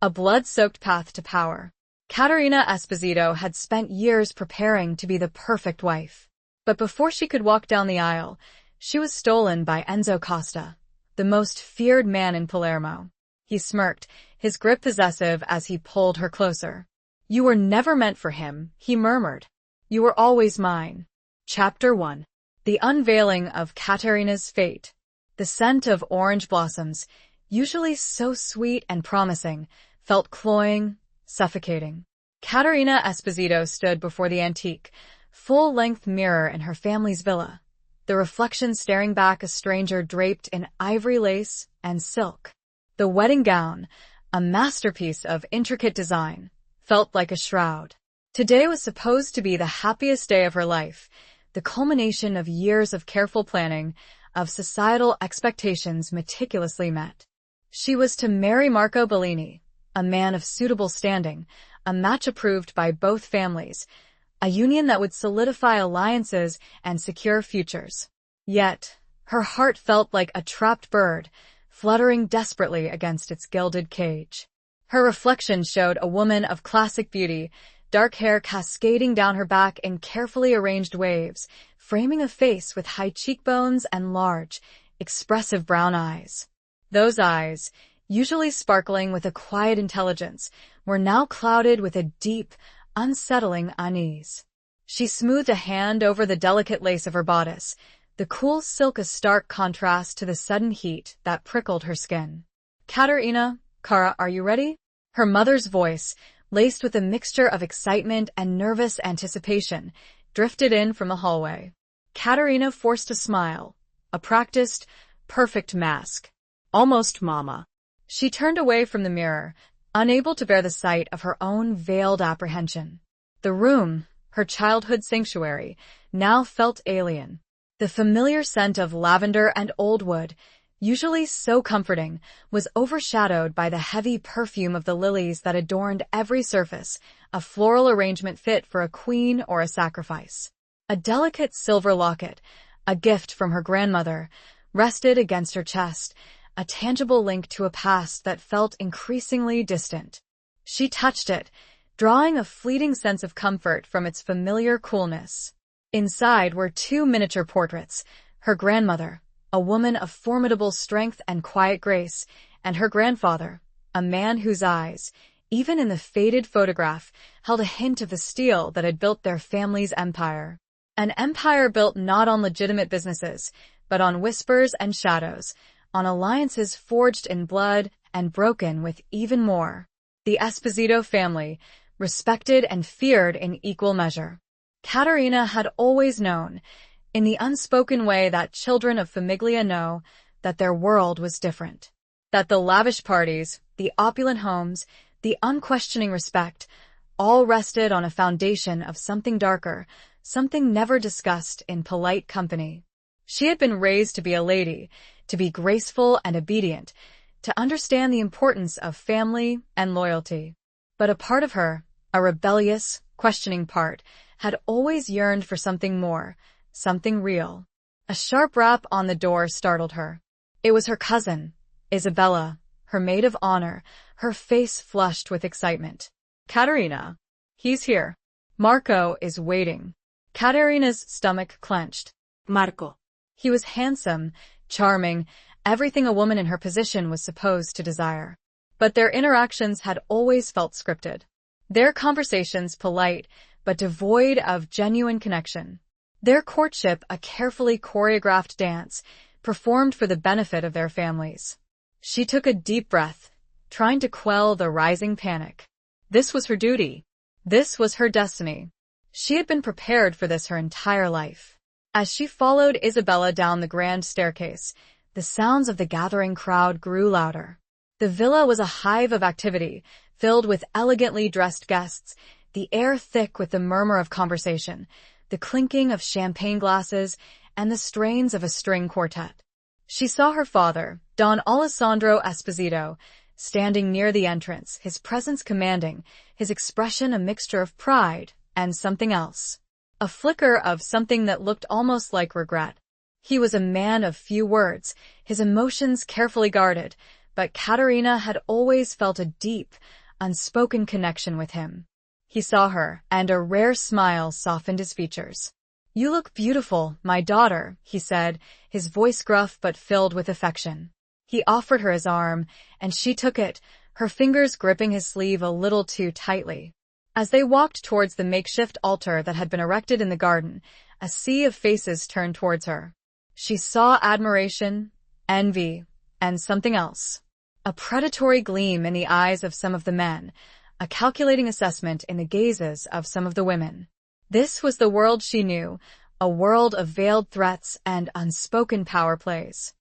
a blood-soaked path to power. Caterina Esposito had spent years preparing to be the perfect wife. But before she could walk down the aisle, she was stolen by Enzo Costa, the most feared man in Palermo. He smirked, his grip possessive as he pulled her closer. "You were never meant for him," he murmured. "You were always mine." Chapter 1. The unveiling of Caterina's fate. The scent of orange blossoms, usually so sweet and promising, felt cloying, suffocating. Caterina Esposito stood before the antique, full-length mirror in her family's villa, the reflection staring back a stranger draped in ivory lace and silk. The wedding gown, a masterpiece of intricate design, felt like a shroud. Today was supposed to be the happiest day of her life, the culmination of years of careful planning, of societal expectations meticulously met. She was to marry Marco Bellini, a man of suitable standing, a match approved by both families, a union that would solidify alliances and secure futures. Yet, her heart felt like a trapped bird, fluttering desperately against its gilded cage. Her reflection showed a woman of classic beauty, dark hair cascading down her back in carefully arranged waves, framing a face with high cheekbones and large, expressive brown eyes. Those eyes, usually sparkling with a quiet intelligence, were now clouded with a deep, unsettling unease. She smoothed a hand over the delicate lace of her bodice, the cool silk a stark contrast to the sudden heat that prickled her skin. "Caterina, Cara, are you ready?" Her mother's voice, laced with a mixture of excitement and nervous anticipation, drifted in from the hallway. Caterina forced a smile, a practiced, perfect mask. "Almost, Mama." She turned away from the mirror, unable to bear the sight of her own veiled apprehension. The room, her childhood sanctuary, now felt alien. The familiar scent of lavender and old wood, usually so comforting, was overshadowed by the heavy perfume of the lilies that adorned every surface, a floral arrangement fit for a queen or a sacrifice. A delicate silver locket, a gift from her grandmother, rested against her chest, a tangible link to a past that felt increasingly distant. She touched it, drawing a fleeting sense of comfort from its familiar coolness. Inside were two miniature portraits, her grandmother, a woman of formidable strength and quiet grace, and her grandfather, a man whose eyes, even in the faded photograph, held a hint of the steel that had built their family's empire. An empire built not on legitimate businesses, but on whispers and shadows, on alliances forged in blood and broken with even more. The Esposito family, respected and feared in equal measure. Caterina had always known, in the unspoken way that children of famiglia know, that their world was different. That the lavish parties, the opulent homes, the unquestioning respect, all rested on a foundation of something darker, something never discussed in polite company. She had been raised to be a lady, to be graceful and obedient, to understand the importance of family and loyalty. But a part of her, a rebellious, questioning part, had always yearned for something more, something real. A sharp rap on the door startled her. It was her cousin, Isabella, her maid of honor, her face flushed with excitement. "Caterina, he's here. Marco is waiting." Caterina's stomach clenched. Marco. He was handsome, charming, everything a woman in her position was supposed to desire. But their interactions had always felt scripted. Their conversations polite, but devoid of genuine connection. Their courtship a carefully choreographed dance, performed for the benefit of their families. She took a deep breath, trying to quell the rising panic. This was her duty. This was her destiny. She had been prepared for this her entire life. As she followed Isabella down the grand staircase, the sounds of the gathering crowd grew louder. The villa was a hive of activity, filled with elegantly dressed guests, the air thick with the murmur of conversation, the clinking of champagne glasses, and the strains of a string quartet. She saw her father, Don Alessandro Esposito, standing near the entrance, his presence commanding, his expression a mixture of pride and something else. A flicker of something that looked almost like regret. He was a man of few words, his emotions carefully guarded, but Katerina had always felt a deep, unspoken connection with him. He saw her, and a rare smile softened his features. "You look beautiful, my daughter," he said, his voice gruff but filled with affection. He offered her his arm, and she took it, her fingers gripping his sleeve a little too tightly. As they walked towards the makeshift altar that had been erected in the garden, a sea of faces turned towards her. She saw admiration, envy, and something else. A predatory gleam in the eyes of some of the men, a calculating assessment in the gazes of some of the women. This was the world she knew, a world of veiled threats and unspoken power plays.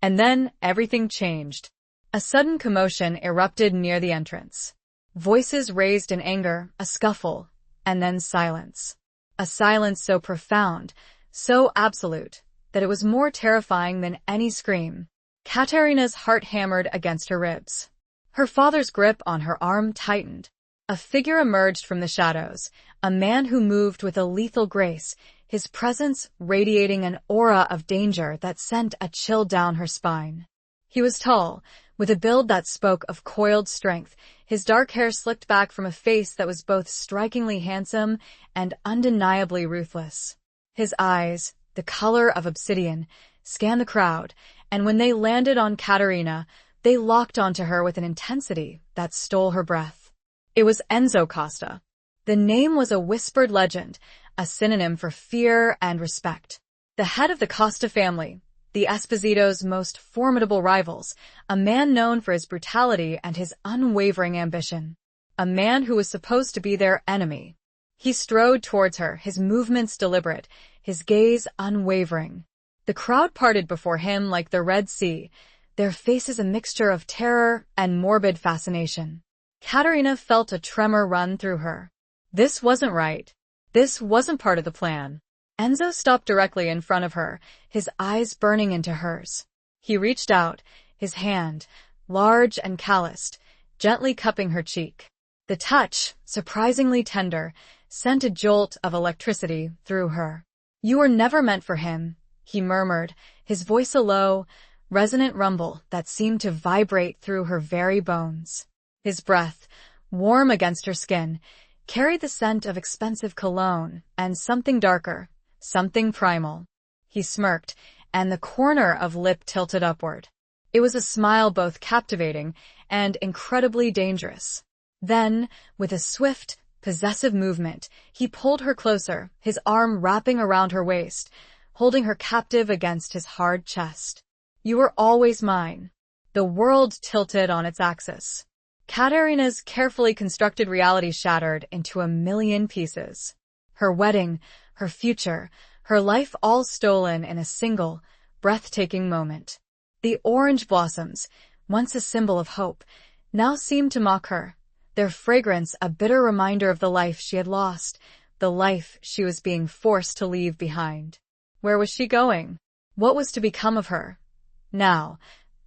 And then everything changed. A sudden commotion erupted near the entrance. Voices raised in anger, a scuffle, and then silence. A silence so profound, so absolute, that it was more terrifying than any scream. Katerina's heart hammered against her ribs. Her father's grip on her arm tightened. A figure emerged from the shadows, a man who moved with a lethal grace, his presence radiating an aura of danger that sent a chill down her spine. He was tall, with a build that spoke of coiled strength, his dark hair slicked back from a face that was both strikingly handsome and undeniably ruthless. His eyes, the color of obsidian, scanned the crowd, and when they landed on Katerina, they locked onto her with an intensity that stole her breath. It was Enzo Costa. The name was a whispered legend, a synonym for fear and respect. The head of the Costa family, the Esposito's most formidable rivals, a man known for his brutality and his unwavering ambition. A man who was supposed to be their enemy. He strode towards her, his movements deliberate, his gaze unwavering. The crowd parted before him like the Red Sea, their faces a mixture of terror and morbid fascination. Katerina felt a tremor run through her. This wasn't right. This wasn't part of the plan. Enzo stopped directly in front of her, his eyes burning into hers. He reached out, his hand, large and calloused, gently cupping her cheek. The touch, surprisingly tender, sent a jolt of electricity through her. "You were never meant for him," he murmured, his voice a low, resonant rumble that seemed to vibrate through her very bones. His breath, warm against her skin, carried the scent of expensive cologne and something darker, something primal. He smirked, and the corner of lip tilted upward. It was a smile both captivating and incredibly dangerous. Then, with a swift, possessive movement, he pulled her closer, his arm wrapping around her waist, holding her captive against his hard chest. "You were always mine." The world tilted on its axis. Katerina's carefully constructed reality shattered into a million pieces. Her wedding, her future, her life all stolen in a single, breathtaking moment. The orange blossoms, once a symbol of hope, now seemed to mock her, their fragrance a bitter reminder of the life she had lost, the life she was being forced to leave behind. Where was she going? What was to become of her? Now,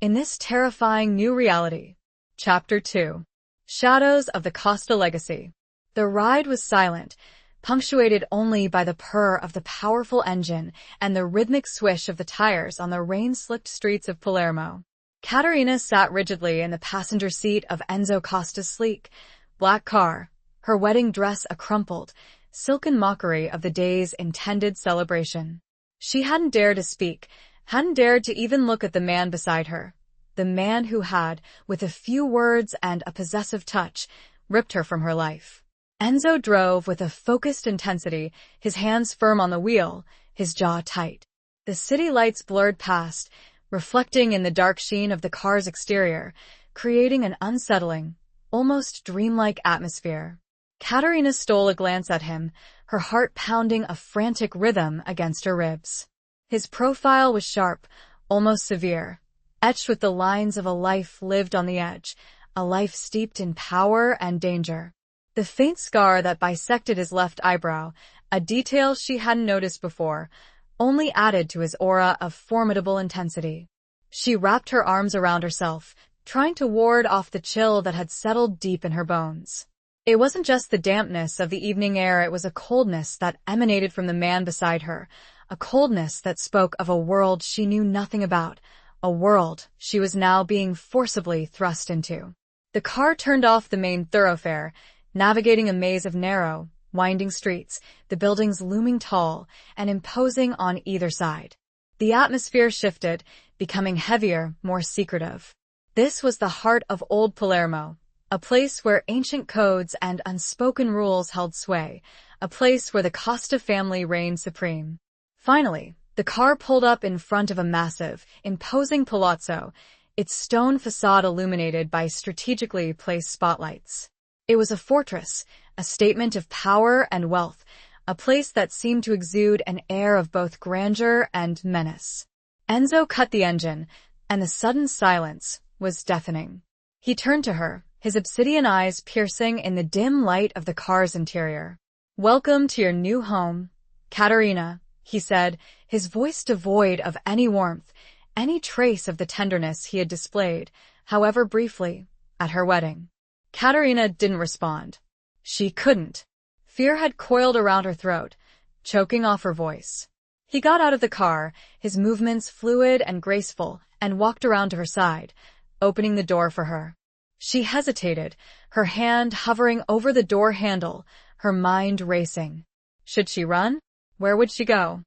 in this terrifying new reality. Chapter 2. Shadows of the Costa Legacy. The ride was silent, punctuated only by the purr of the powerful engine and the rhythmic swish of the tires on the rain-slicked streets of Palermo. Katerina sat rigidly in the passenger seat of Enzo Costa's sleek, black car, her wedding dress a crumpled, silken mockery of the day's intended celebration. She hadn't dared to speak, hadn't dared to even look at the man beside her, the man who had, with a few words and a possessive touch, ripped her from her life. Enzo drove with a focused intensity, his hands firm on the wheel, his jaw tight. The city lights blurred past, reflecting in the dark sheen of the car's exterior, creating an unsettling, almost dreamlike atmosphere. Katerina stole a glance at him, her heart pounding a frantic rhythm against her ribs. His profile was sharp, almost severe, etched with the lines of a life lived on the edge, a life steeped in power and danger. The faint scar that bisected his left eyebrow, a detail she hadn't noticed before, only added to his aura of formidable intensity. She wrapped her arms around herself, trying to ward off the chill that had settled deep in her bones. It wasn't just the dampness of the evening air, it was a coldness that emanated from the man beside her, a coldness that spoke of a world she knew nothing about, a world she was now being forcibly thrust into. The car turned off the main thoroughfare, navigating a maze of narrow, winding streets, the buildings looming tall and imposing on either side. The atmosphere shifted, becoming heavier, more secretive. This was the heart of Old Palermo, a place where ancient codes and unspoken rules held sway, a place where the Costa family reigned supreme. Finally, the car pulled up in front of a massive, imposing palazzo, its stone facade illuminated by strategically placed spotlights. It was a fortress, a statement of power and wealth, a place that seemed to exude an air of both grandeur and menace. Enzo cut the engine, and the sudden silence was deafening. He turned to her, his obsidian eyes piercing in the dim light of the car's interior. "Welcome to your new home, Caterina," he said, his voice devoid of any warmth, any trace of the tenderness he had displayed, however briefly, at her wedding. Caterina didn't respond. She couldn't. Fear had coiled around her throat, choking off her voice. He got out of the car, his movements fluid and graceful, and walked around to her side, opening the door for her. She hesitated, her hand hovering over the door handle, her mind racing. Should she run? Where would she go?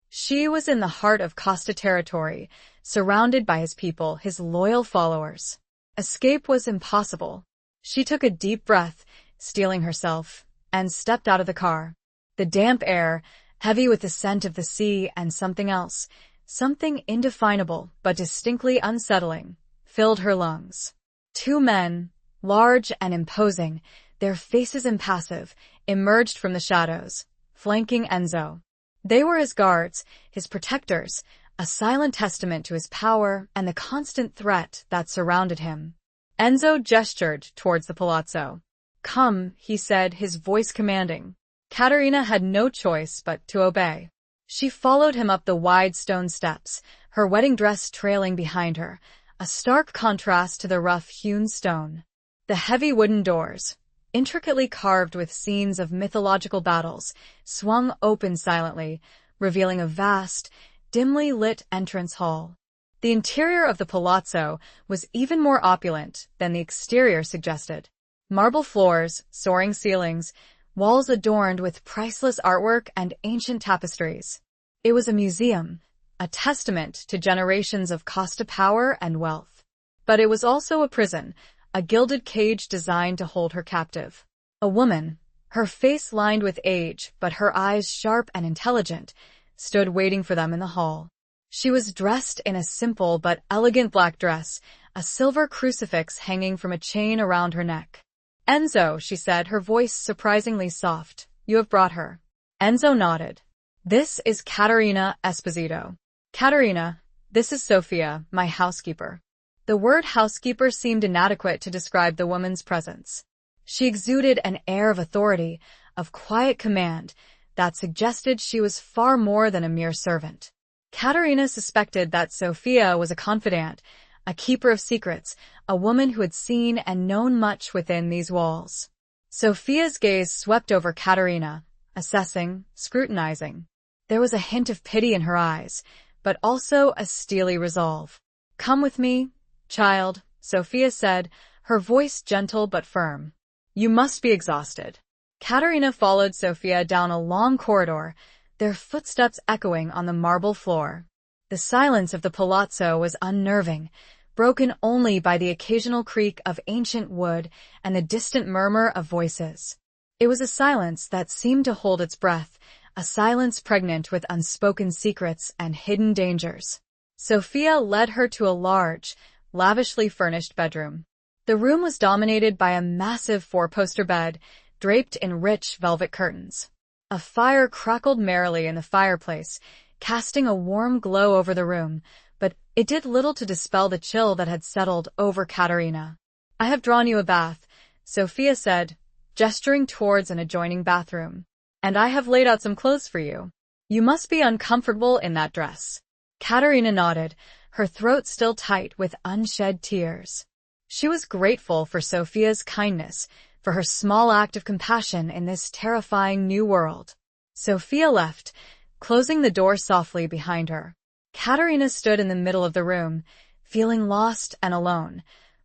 She was in the heart of Costa territory, surrounded by his people, his loyal followers. Escape was impossible. She took a deep breath, steeling herself, and stepped out of the car. The damp air, heavy with the scent of the sea and something else, something indefinable but distinctly unsettling, filled her lungs. Two men, large and imposing, their faces impassive, emerged from the shadows, flanking Enzo. They were his guards, his protectors, a silent testament to his power and the constant threat that surrounded him. Enzo gestured towards the palazzo. "Come," he said, his voice commanding. Caterina had no choice but to obey. She followed him up the wide stone steps, her wedding dress trailing behind her, a stark contrast to the rough-hewn stone. The heavy wooden doors, intricately carved with scenes of mythological battles, swung open silently, revealing a vast, dimly lit entrance hall. The interior of the palazzo was even more opulent than the exterior suggested. Marble floors, soaring ceilings, walls adorned with priceless artwork and ancient tapestries. It was a museum, a testament to generations of Costa power and wealth. But it was also a prison, a gilded cage designed to hold her captive. A woman, her face lined with age but her eyes sharp and intelligent, stood waiting for them in the hall. She was dressed in a simple but elegant black dress, a silver crucifix hanging from a chain around her neck. "Enzo," she said, her voice surprisingly soft, "you have brought her." Enzo nodded. "This is Caterina Esposito." "Caterina, this is Sofia, my housekeeper." The word housekeeper seemed inadequate to describe the woman's presence. She exuded an air of authority, of quiet command, that suggested she was far more than a mere servant. Caterina suspected that Sofia was a confidant, a keeper of secrets, a woman who had seen and known much within these walls. Sofia's gaze swept over Caterina, assessing, scrutinizing. There was a hint of pity in her eyes, but also a steely resolve. "Come with me, child," Sofia said, her voice gentle but firm. "You must be exhausted." Caterina followed Sofia down a long corridor, their footsteps echoing on the marble floor. The silence of the palazzo was unnerving, broken only by the occasional creak of ancient wood and the distant murmur of voices. It was a silence that seemed to hold its breath, a silence pregnant with unspoken secrets and hidden dangers. Sofia led her to a large, lavishly furnished bedroom. The room was dominated by a massive four-poster bed, draped in rich velvet curtains. A fire crackled merrily in the fireplace, casting a warm glow over the room, but it did little to dispel the chill that had settled over Caterina. "I have drawn you a bath," Sofia said, gesturing towards an adjoining bathroom. "And I have laid out some clothes for you. You must be uncomfortable in that dress." Caterina nodded, her throat still tight with unshed tears. She was grateful for Sofia's kindness, for her small act of compassion in this terrifying new world. Sofia left, closing the door softly behind her. Katerina stood in the middle of the room, feeling lost and alone,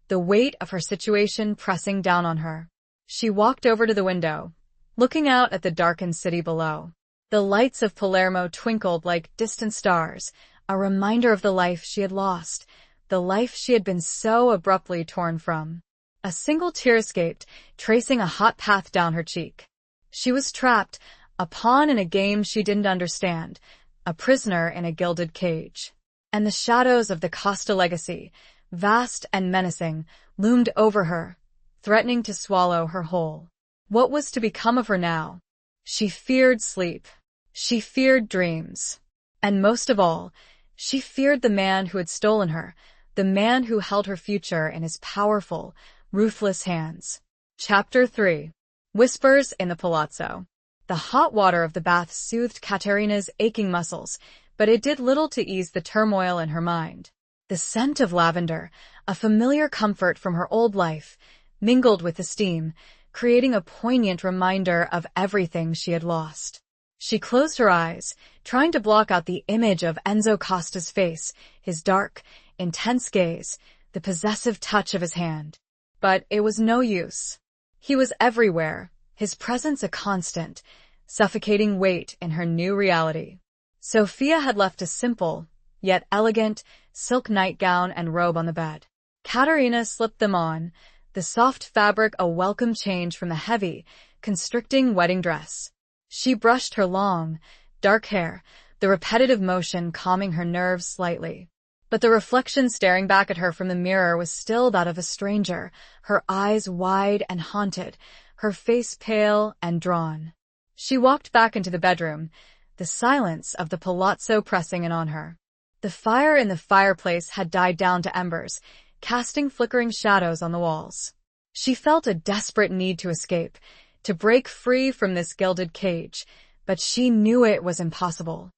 the weight of her situation pressing down on her. She walked over to the window, looking out at the darkened city below. The lights of Palermo twinkled like distant stars, a reminder of the life she had lost, the life she had been so abruptly torn from. A single tear escaped, tracing a hot path down her cheek. She was trapped, a pawn in a game she didn't understand, a prisoner in a gilded cage. And the shadows of the Costa legacy, vast and menacing, loomed over her, threatening to swallow her whole. What was to become of her now? She feared sleep. She feared dreams. And most of all, she feared the man who had stolen her, the man who held her future in his powerful, ruthless hands. Chapter 3. Whispers in the Palazzo. The hot water of the bath soothed Katerina's aching muscles, but it did little to ease the turmoil in her mind. The scent of lavender, a familiar comfort from her old life, mingled with the steam, creating a poignant reminder of everything she had lost. She closed her eyes, trying to block out the image of Enzo Costa's face, his dark, intense gaze, the possessive touch of his hand. But it was no use. He was everywhere, his presence a constant, suffocating weight in her new reality. Sophia had left a simple, yet elegant, silk nightgown and robe on the bed. Katerina slipped them on, the soft fabric a welcome change from the heavy, constricting wedding dress. She brushed her long, dark hair, the repetitive motion calming her nerves slightly. But the reflection staring back at her from the mirror was still that of a stranger, her eyes wide and haunted, her face pale and drawn. She walked back into the bedroom, the silence of the palazzo pressing in on her. The fire in the fireplace had died down to embers, casting flickering shadows on the walls. She felt a desperate need to escape, to break free from this gilded cage, but she knew it was impossible.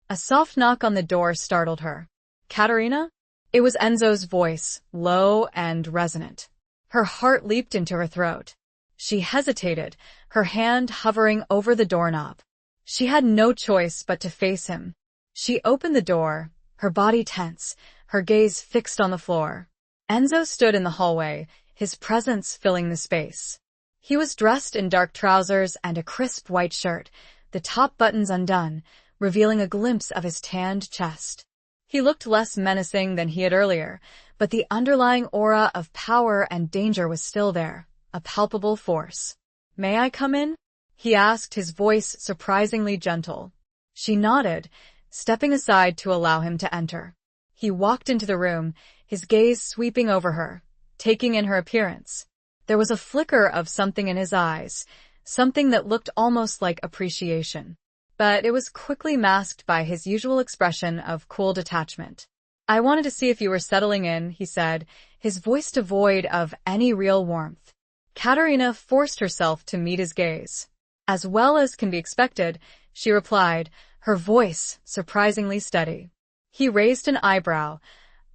A soft knock on the door startled her. "Katerina?" It was Enzo's voice, low and resonant. Her heart leaped into her throat. She hesitated, her hand hovering over the doorknob. She had no choice but to face him. She opened the door, her body tense, her gaze fixed on the floor. Enzo stood in the hallway, his presence filling the space. He was dressed in dark trousers and a crisp white shirt, the top buttons undone, revealing a glimpse of his tanned chest. He looked less menacing than he had earlier, but the underlying aura of power and danger was still there, a palpable force. "May I come in?" he asked, his voice surprisingly gentle. She nodded, stepping aside to allow him to enter. He walked into the room, his gaze sweeping over her, taking in her appearance. There was a flicker of something in his eyes, something that looked almost like appreciation. But it was quickly masked by his usual expression of cool detachment. "I wanted to see if you were settling in," he said, his voice devoid of any real warmth. Katerina forced herself to meet his gaze. "As well as can be expected," she replied, her voice surprisingly steady. He raised an eyebrow,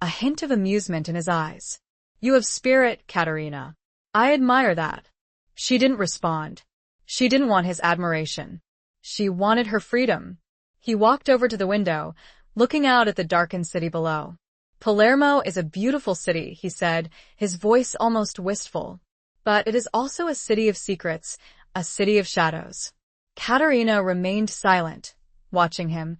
a hint of amusement in his eyes. "You have spirit, Katerina. I admire that." She didn't respond. She didn't want his admiration. She wanted her freedom. He walked over to the window, looking out at the darkened city below. "Palermo is a beautiful city," he said, his voice almost wistful. "But it is also a city of secrets, a city of shadows." Katerina remained silent, watching him,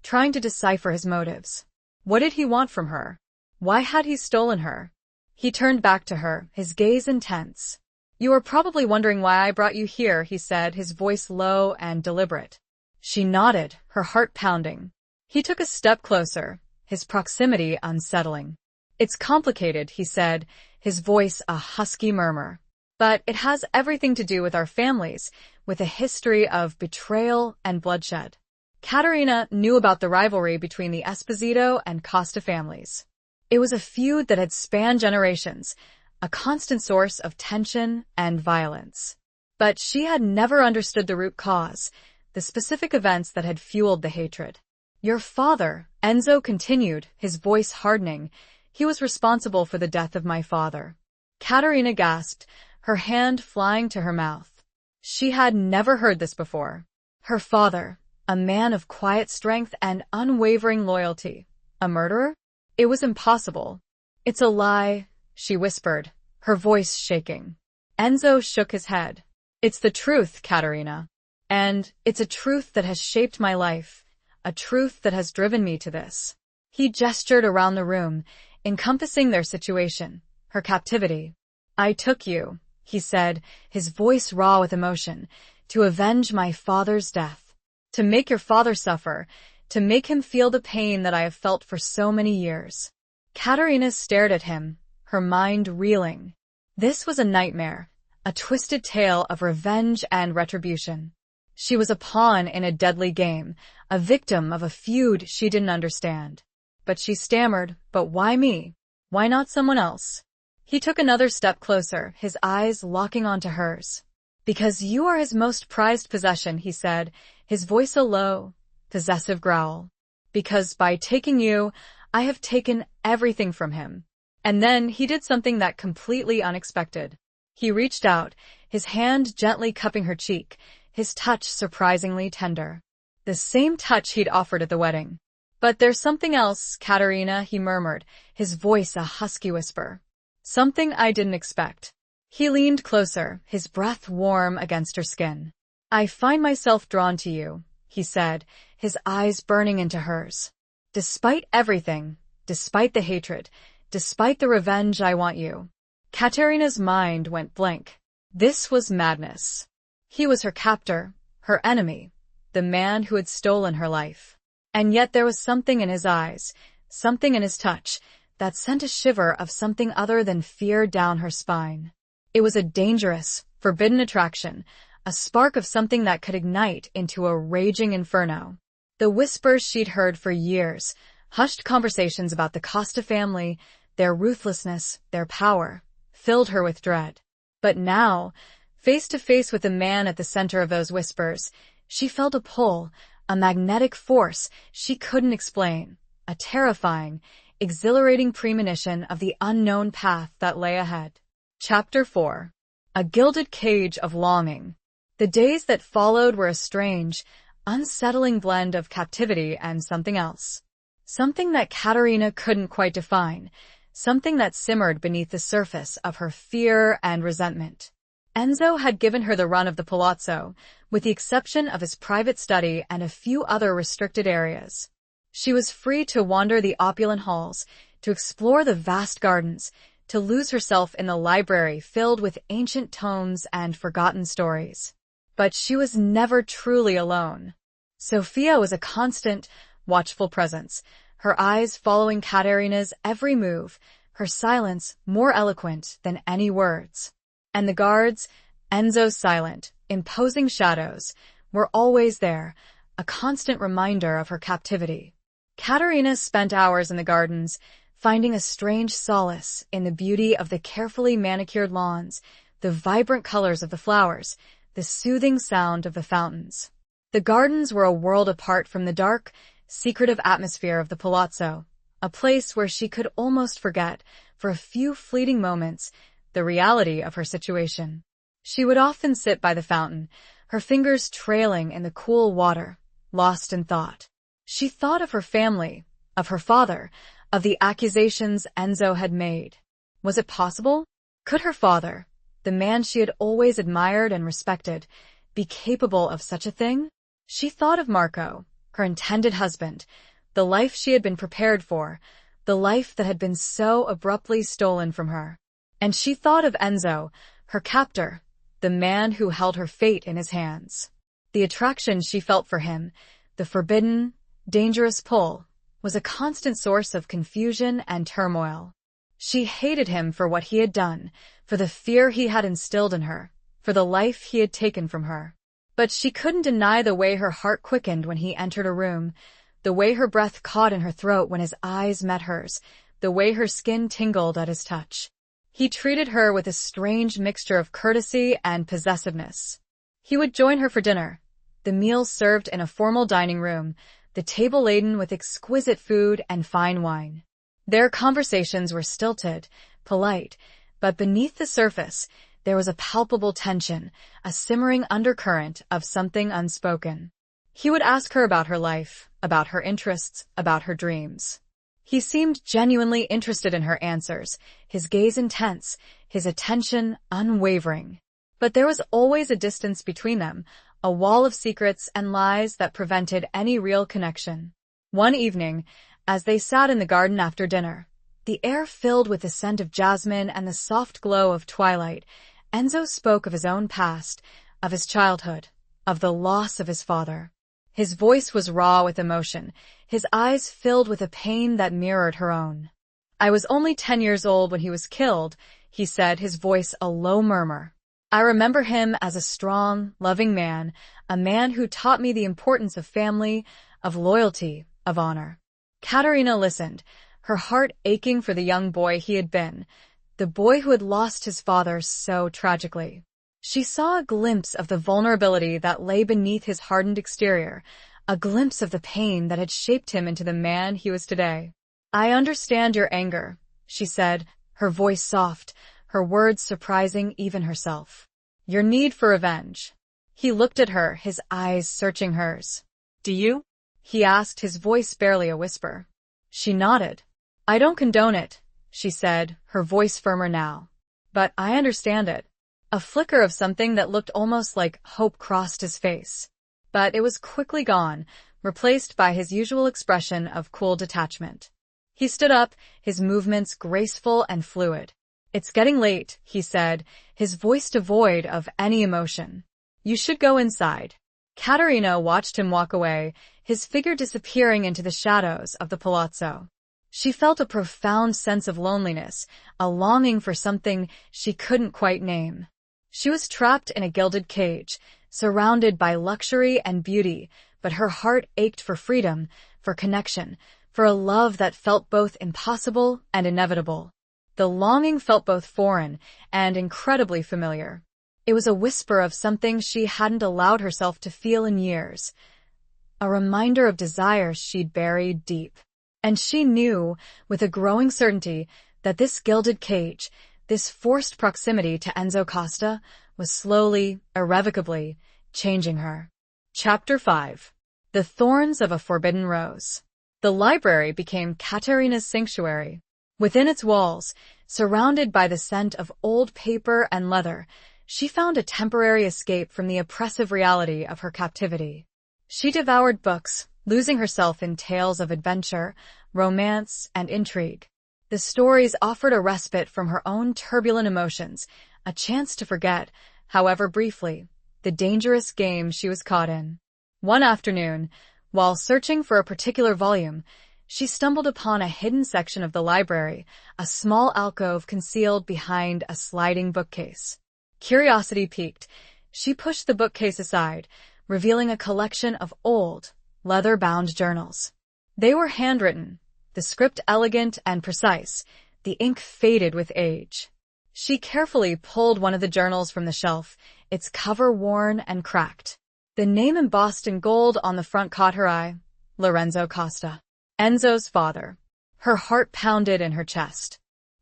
trying to decipher his motives. What did he want from her? Why had he stolen her? He turned back to her, his gaze intense. "You are probably wondering why I brought you here," he said, his voice low and deliberate. She nodded, her heart pounding. He took a step closer, his proximity unsettling. "It's complicated," he said, his voice a husky murmur. "But it has everything to do with our families, with a history of betrayal and bloodshed." Katerina knew about the rivalry between the Esposito and Costa families. It was a feud that had spanned generations, a constant source of tension and violence. But she had never understood the root cause, the specific events that had fueled the hatred. "Your father," Enzo continued, his voice hardening, "he was responsible for the death of my father." Katerina gasped, her hand flying to her mouth. She had never heard this before. Her father, a man of quiet strength and unwavering loyalty, A murderer? It was impossible. It's a lie, she whispered, her voice shaking. Enzo shook his head. It's the truth, Katerina. And it's a truth that has shaped my life, a truth that has driven me to this. He gestured around the room, encompassing their situation, her captivity. I took you, he said, his voice raw with emotion, to avenge my father's death, to make your father suffer, to make him feel the pain that I have felt for so many years. Katerina stared at him, her mind reeling. This was a nightmare, a twisted tale of revenge and retribution. She was a pawn in a deadly game, a victim of a feud she didn't understand. But she stammered, but why me? Why not someone else? He took another step closer, his eyes locking onto hers. Because you are his most prized possession, he said, his voice a low, possessive growl. Because by taking you, I have taken everything from him. And then he did something that completely unexpected. He reached out, his hand gently cupping her cheek, his touch surprisingly tender. The same touch he'd offered at the wedding. But there's something else, Katerina, he murmured, his voice a husky whisper. Something I didn't expect. He leaned closer, his breath warm against her skin. I find myself drawn to you, he said, his eyes burning into hers. Despite everything, despite the hatred, despite the revenge I want you. Katerina's mind went blank. This was madness. He was her captor, her enemy, the man who had stolen her life. And yet there was something in his eyes, something in his touch, that sent a shiver of something other than fear down her spine. It was a dangerous, forbidden attraction, a spark of something that could ignite into a raging inferno. The whispers she'd heard for years, hushed conversations about the Costa family, their ruthlessness, their power, filled her with dread. But now, face to face with the man at the center of those whispers, she felt a pull, a magnetic force she couldn't explain, a terrifying, exhilarating premonition of the unknown path that lay ahead. Chapter 4. A gilded cage of longing. The days that followed were a strange, unsettling blend of captivity and something else. Something that Katerina couldn't quite define, something that simmered beneath the surface of her fear and resentment. Enzo had given her the run of the palazzo, with the exception of his private study and a few other restricted areas. She was free to wander the opulent halls, to explore the vast gardens, to lose herself in the library filled with ancient tomes and forgotten stories. But she was never truly alone. Sophia was a constant, watchful presence, her eyes following Katerina's every move, her silence more eloquent than any words. And the guards, Enzo's silent, imposing shadows, were always there, a constant reminder of her captivity. Katerina spent hours in the gardens, finding a strange solace in the beauty of the carefully manicured lawns, the vibrant colors of the flowers, the soothing sound of the fountains. The gardens were a world apart from the dark, secretive atmosphere of the palazzo, a place where she could almost forget, for a few fleeting moments, the reality of her situation. She would often sit by the fountain, her fingers trailing in the cool water, lost in thought. She thought of her family, of her father, of the accusations Enzo had made. Was it possible? Could her father, the man she had always admired and respected, be capable of such a thing? She thought of Marco, her intended husband, the life she had been prepared for, the life that had been so abruptly stolen from her. And she thought of Enzo, her captor, the man who held her fate in his hands. The attraction she felt for him, the forbidden, dangerous pull, was a constant source of confusion and turmoil. She hated him for what he had done, for the fear he had instilled in her, for the life he had taken from her. But she couldn't deny the way her heart quickened when he entered a room, the way her breath caught in her throat when his eyes met hers, the way her skin tingled at his touch. He treated her with a strange mixture of courtesy and possessiveness. He would join her for dinner, the meals served in a formal dining room, the table laden with exquisite food and fine wine. Their conversations were stilted, polite, but beneath the surface, there was a palpable tension, a simmering undercurrent of something unspoken. He would ask her about her life, about her interests, about her dreams. He seemed genuinely interested in her answers, his gaze intense, his attention unwavering. But there was always a distance between them, a wall of secrets and lies that prevented any real connection. One evening, as they sat in the garden after dinner, the air filled with the scent of jasmine and the soft glow of twilight, Enzo spoke of his own past, of his childhood, of the loss of his father. His voice was raw with emotion, his eyes filled with a pain that mirrored her own. "I was only 10 years old when he was killed," he said, his voice a low murmur. "I remember him as a strong, loving man, a man who taught me the importance of family, of loyalty, of honor." Katerina listened, her heart aching for the young boy he had been, the boy who had lost his father so tragically. She saw a glimpse of the vulnerability that lay beneath his hardened exterior, a glimpse of the pain that had shaped him into the man he was today. "I understand your anger," she said, her voice soft, her words surprising even herself. "Your need for revenge." He looked at her, his eyes searching hers. "Do you?" he asked, his voice barely a whisper. She nodded. "I don't condone it," she said, her voice firmer now. "But I understand it." A flicker of something that looked almost like hope crossed his face. But it was quickly gone, replaced by his usual expression of cool detachment. He stood up, his movements graceful and fluid. "It's getting late," he said, his voice devoid of any emotion. "You should go inside." Katerina watched him walk away, his figure disappearing into the shadows of the palazzo. She felt a profound sense of loneliness, a longing for something she couldn't quite name. She was trapped in a gilded cage, surrounded by luxury and beauty, but her heart ached for freedom, for connection, for a love that felt both impossible and inevitable. The longing felt both foreign and incredibly familiar. It was a whisper of something she hadn't allowed herself to feel in years, a reminder of desires she'd buried deep. And she knew, with a growing certainty, that this gilded cage, this forced proximity to Enzo Costa, was slowly, irrevocably, changing her. Chapter 5. The Thorns of a Forbidden Rose. The library became Katerina's sanctuary. Within its walls, surrounded by the scent of old paper and leather, she found a temporary escape from the oppressive reality of her captivity. She devoured books, losing herself in tales of adventure, romance, and intrigue. The stories offered a respite from her own turbulent emotions, a chance to forget, however briefly, the dangerous game she was caught in. One afternoon, while searching for a particular volume, she stumbled upon a hidden section of the library, a small alcove concealed behind a sliding bookcase. Curiosity piqued, she pushed the bookcase aside, revealing a collection of old, leather-bound journals. They were handwritten, the script elegant and precise, the ink faded with age. She carefully pulled one of the journals from the shelf, its cover worn and cracked. The name embossed in gold on the front caught her eye: Lorenzo Costa, Enzo's father. Her heart pounded in her chest.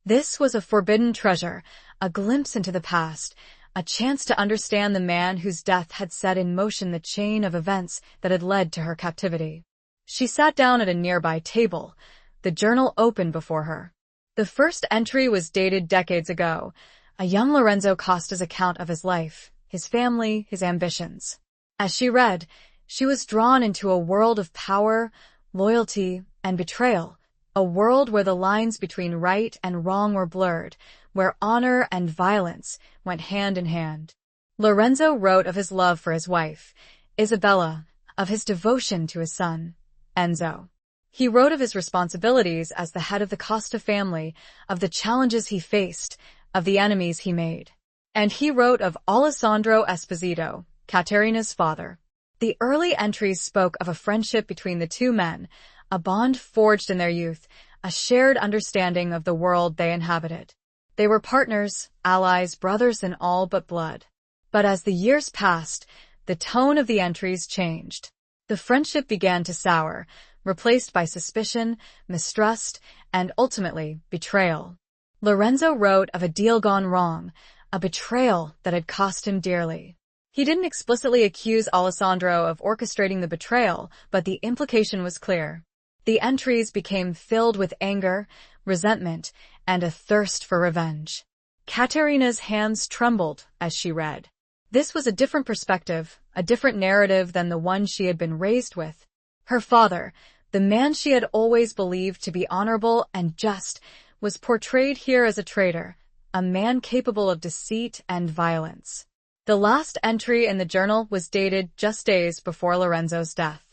This was a forbidden treasure, a glimpse into the past, a chance to understand the man whose death had set in motion the chain of events that had led to her captivity. She sat down at a nearby table, the journal open before her. The first entry was dated decades ago, a young Lorenzo Costa's account of his life, his family, his ambitions. As she read, she was drawn into a world of power, loyalty, and betrayal, a world where the lines between right and wrong were blurred, where honor and violence went hand in hand. Lorenzo wrote of his love for his wife, Isabella, of his devotion to his son, Enzo. He wrote of his responsibilities as the head of the Costa family, of the challenges he faced, of the enemies he made. And he wrote of Alessandro Esposito, Katerina's father. The early entries spoke of a friendship between the two men, a bond forged in their youth, a shared understanding of the world they inhabited. They were partners, allies, brothers in all but blood. But as the years passed, the tone of the entries changed. The friendship began to sour, replaced by suspicion, mistrust, and ultimately betrayal. Lorenzo wrote of a deal gone wrong, a betrayal that had cost him dearly. He didn't explicitly accuse Alessandro of orchestrating the betrayal, but the implication was clear. The entries became filled with anger, resentment, and a thirst for revenge. Katerina's hands trembled as she read. This was a different perspective, a different narrative than the one she had been raised with. Her father, the man she had always believed to be honorable and just, was portrayed here as a traitor, a man capable of deceit and violence. The last entry in the journal was dated just days before Lorenzo's death.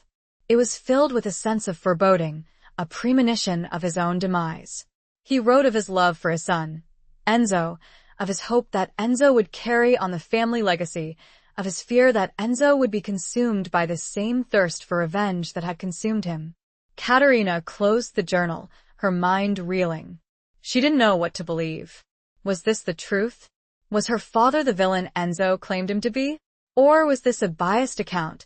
It was filled with a sense of foreboding, a premonition of his own demise. He wrote of his love for his son, Enzo, of his hope that Enzo would carry on the family legacy, of his fear that Enzo would be consumed by the same thirst for revenge that had consumed him. Katerina closed the journal, her mind reeling. She didn't know what to believe. Was this the truth? Was her father the villain Enzo claimed him to be? Or was this a biased account,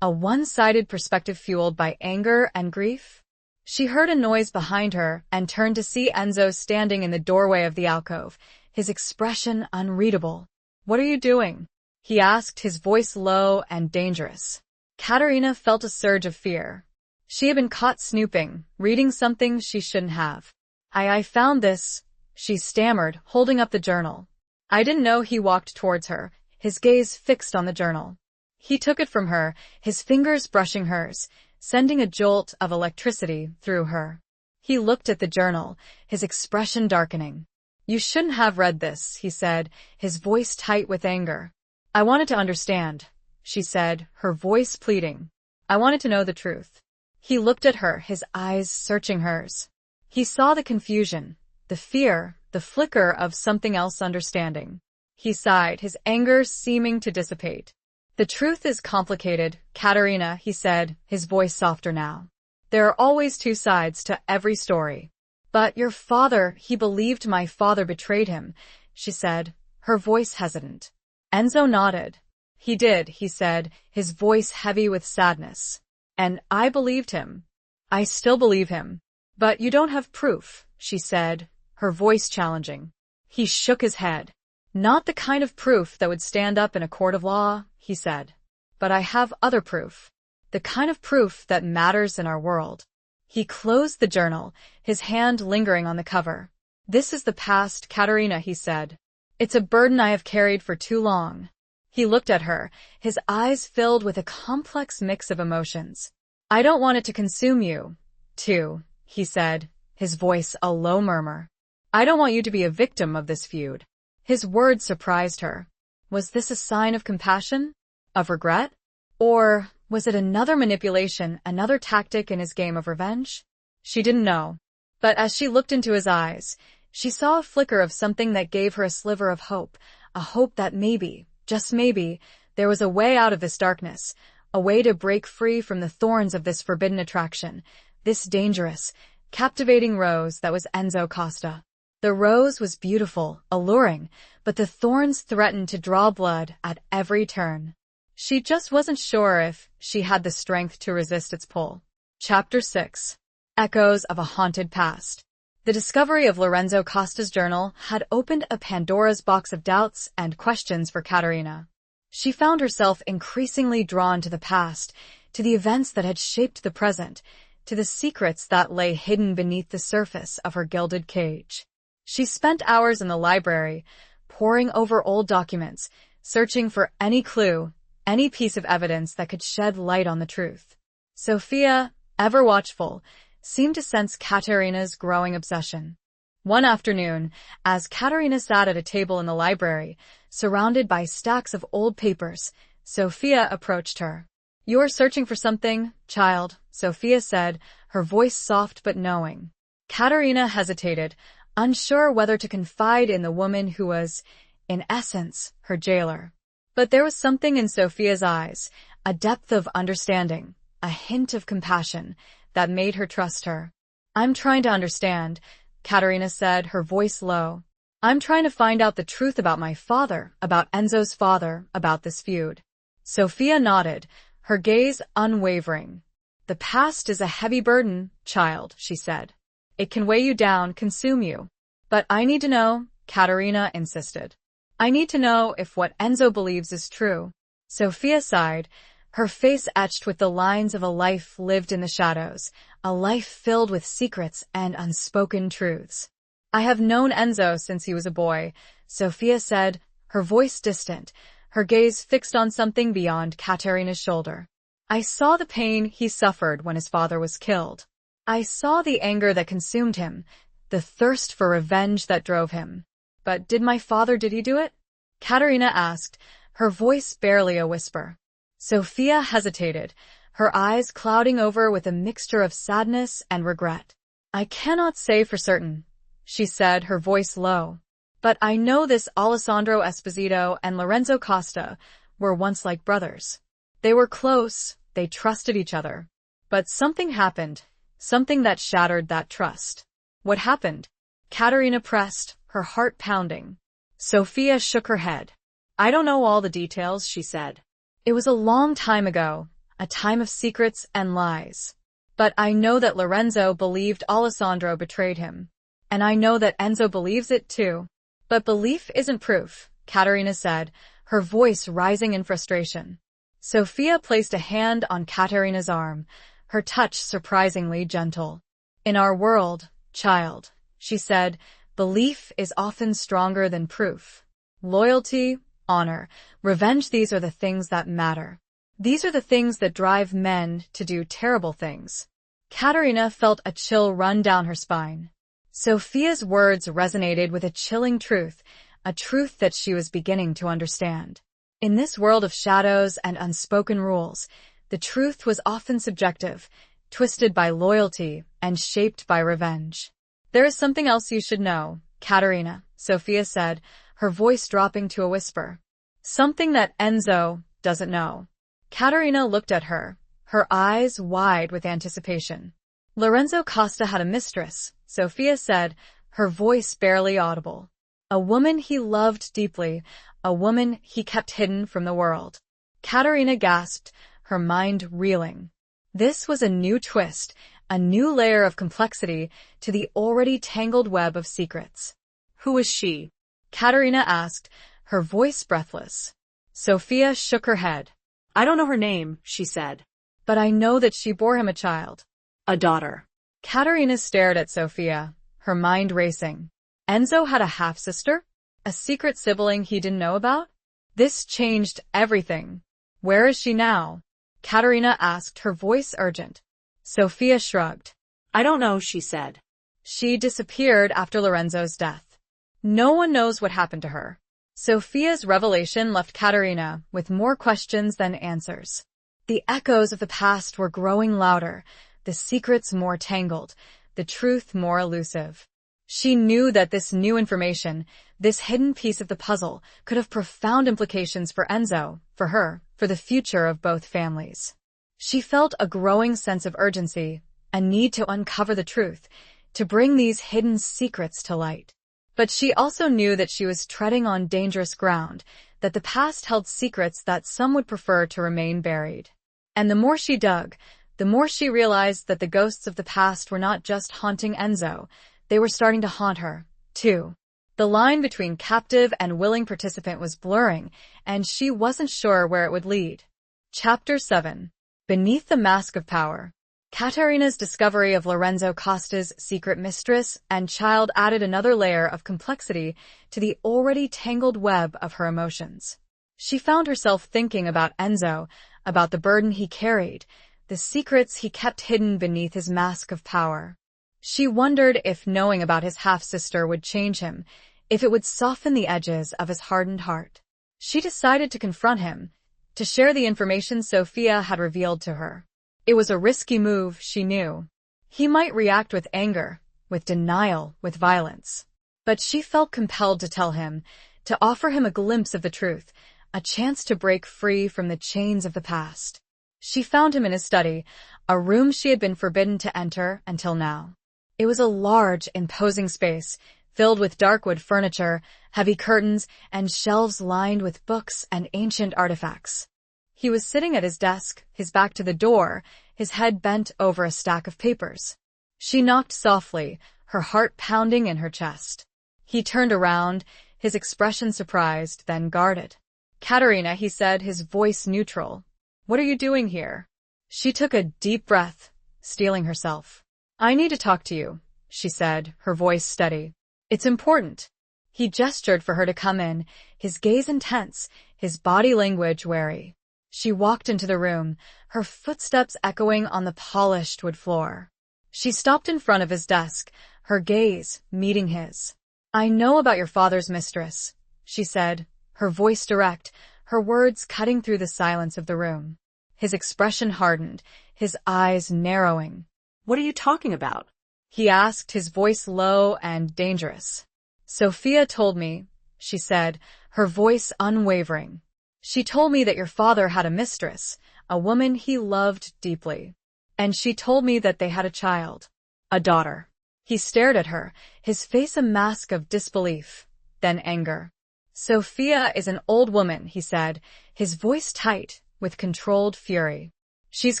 a one-sided perspective fueled by anger and grief? She heard a noise behind her and turned to see Enzo standing in the doorway of the alcove, his expression unreadable. "What are you doing?" he asked, his voice low and dangerous. Katerina felt a surge of fear. She had been caught snooping, reading something she shouldn't have. I found this," she stammered, holding up the journal. "I didn't know." He walked towards her, his gaze fixed on the journal. He took it from her, his fingers brushing hers, sending a jolt of electricity through her. He looked at the journal, his expression darkening. "You shouldn't have read this," he said, his voice tight with anger. "I wanted to understand," she said, her voice pleading. "I wanted to know the truth." He looked at her, his eyes searching hers. He saw the confusion, the fear, the flicker of something else understanding. He sighed, his anger seeming to dissipate. "The truth is complicated, Katerina," he said, his voice softer now. "There are always two sides to every story." "But your father, he believed my father betrayed him," she said, her voice hesitant. Enzo nodded. "He did," he said, his voice heavy with sadness. "And I believed him. I still believe him. But you don't have proof," she said, her voice challenging. He shook his head. "Not the kind of proof that would stand up in a court of law," he said. "But I have other proof. The kind of proof that matters in our world." He closed the journal, his hand lingering on the cover. "This is the past, Katerina," he said. "It's a burden I have carried for too long." He looked at her, his eyes filled with a complex mix of emotions. "I don't want it to consume you, too," he said, his voice a low murmur. "I don't want you to be a victim of this feud." His words surprised her. Was this a sign of compassion? Of regret? Or was it another manipulation, another tactic in his game of revenge? She didn't know. But as she looked into his eyes, she saw a flicker of something that gave her a sliver of hope, a hope that maybe, just maybe, there was a way out of this darkness, a way to break free from the thorns of this forbidden attraction, this dangerous, captivating rose that was Enzo Costa. The rose was beautiful, alluring, but the thorns threatened to draw blood at every turn. She just wasn't sure if she had the strength to resist its pull. Chapter 6. Echoes of a Haunted Past. The discovery of Lorenzo Costa's journal had opened a Pandora's box of doubts and questions for Katerina. She found herself increasingly drawn to the past, to the events that had shaped the present, to the secrets that lay hidden beneath the surface of her gilded cage. She spent hours in the library, poring over old documents, searching for any clue, any piece of evidence that could shed light on the truth. Sophia, ever watchful, seemed to sense Katerina's growing obsession. One afternoon, as Katerina sat at a table in the library, surrounded by stacks of old papers, Sophia approached her. "You are searching for something, child," Sophia said, her voice soft but knowing. Katerina hesitated, unsure whether to confide in the woman who was, in essence, her jailer. But there was something in Sophia's eyes, a depth of understanding, a hint of compassion, that made her trust her. "I'm trying to understand," Katerina said, her voice low. "I'm trying to find out the truth about my father, about Enzo's father, about this feud." Sophia nodded, her gaze unwavering. "The past is a heavy burden, child," she said. "It can weigh you down, consume you. But I need to know," Katerina insisted. "I need to know if what Enzo believes is true." Sophia sighed, her face etched with the lines of a life lived in the shadows, a life filled with secrets and unspoken truths. "I have known Enzo since he was a boy," Sophia said, her voice distant, her gaze fixed on something beyond Katerina's shoulder. "I saw the pain he suffered when his father was killed. I saw the anger that consumed him, the thirst for revenge that drove him. But did he do it?" Katerina asked, her voice barely a whisper. Sophia hesitated, her eyes clouding over with a mixture of sadness and regret. "I cannot say for certain," she said, her voice low. "But I know this Alessandro Esposito and Lorenzo Costa were once like brothers. They were close, they trusted each other. But something happened, something that shattered that trust." "What happened?" Katerina pressed, her heart pounding. Sophia shook her head. "I don't know all the details," she said. "It was a long time ago, a time of secrets and lies. But I know that Lorenzo believed Alessandro betrayed him. And I know that Enzo believes it too." "But belief isn't proof," Katerina said, her voice rising in frustration. Sophia placed a hand on Katerina's arm, her touch surprisingly gentle. "In our world, child," she said, "belief is often stronger than proof. Loyalty, honor, revenge, these are the things that matter. These are the things that drive men to do terrible things." Katerina felt a chill run down her spine. Sophia's words resonated with a chilling truth, a truth that she was beginning to understand. In this world of shadows and unspoken rules, the truth was often subjective, twisted by loyalty and shaped by revenge. "There is something else you should know, Katerina," Sophia said, her voice dropping to a whisper. "Something that Enzo doesn't know." Katerina looked at her, her eyes wide with anticipation. "Lorenzo Costa had a mistress," Sophia said, her voice barely audible. "A woman he loved deeply, a woman he kept hidden from the world." Katerina gasped, her mind reeling. This was a new twist, a new layer of complexity to the already tangled web of secrets. "Who was she?" Katerina asked, her voice breathless. Sophia shook her head. "I don't know her name," she said. "But I know that she bore him a child. A daughter." Katerina stared at Sophia, her mind racing. Enzo had a half-sister? A secret sibling he didn't know about? This changed everything. "Where is she now?" Katerina asked, her voice urgent. Sophia shrugged. "I don't know," she said. "She disappeared after Lorenzo's death. No one knows what happened to her." Sophia's revelation left Katerina with more questions than answers. The echoes of the past were growing louder, the secrets more tangled, the truth more elusive. She knew that this new information, this hidden piece of the puzzle, could have profound implications for Enzo, for her, for the future of both families. She felt a growing sense of urgency, a need to uncover the truth, to bring these hidden secrets to light. But she also knew that she was treading on dangerous ground, that the past held secrets that some would prefer to remain buried. And the more she dug, the more she realized that the ghosts of the past were not just haunting Enzo, they were starting to haunt her, too. The line between captive and willing participant was blurring, and she wasn't sure where it would lead. Chapter 7. Beneath the Mask of Power. Katerina's discovery of Lorenzo Costa's secret mistress and child added another layer of complexity to the already tangled web of her emotions. She found herself thinking about Enzo, about the burden he carried, the secrets he kept hidden beneath his mask of power. She wondered if knowing about his half-sister would change him, if it would soften the edges of his hardened heart. She decided to confront him, to share the information Sophia had revealed to her. It was a risky move, she knew. He might react with anger, with denial, with violence. But she felt compelled to tell him, to offer him a glimpse of the truth, a chance to break free from the chains of the past. She found him in his study, a room she had been forbidden to enter until now. It was a large, imposing space, filled with dark wood furniture, heavy curtains, and shelves lined with books and ancient artifacts. He was sitting at his desk, his back to the door, his head bent over a stack of papers. She knocked softly, her heart pounding in her chest. He turned around, his expression surprised, then guarded. "Katerina," he said, his voice neutral. What are you doing here? She took a deep breath, steeling herself. I need to talk to you, she said, her voice steady. It's important. He gestured for her to come in, his gaze intense, his body language wary. She walked into the room, her footsteps echoing on the polished wood floor. She stopped in front of his desk, her gaze meeting his. I know about your father's mistress, she said, her voice direct, her words cutting through the silence of the room. His expression hardened, his eyes narrowing. What are you talking about? He asked, his voice low and dangerous. Sophia told me, she said, her voice unwavering. She told me that your father had a mistress, a woman he loved deeply. And she told me that they had a child, a daughter. He stared at her, his face a mask of disbelief, then anger. Sophia is an old woman, he said, his voice tight, with controlled fury. She's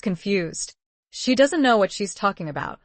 confused. She doesn't know what she's talking about.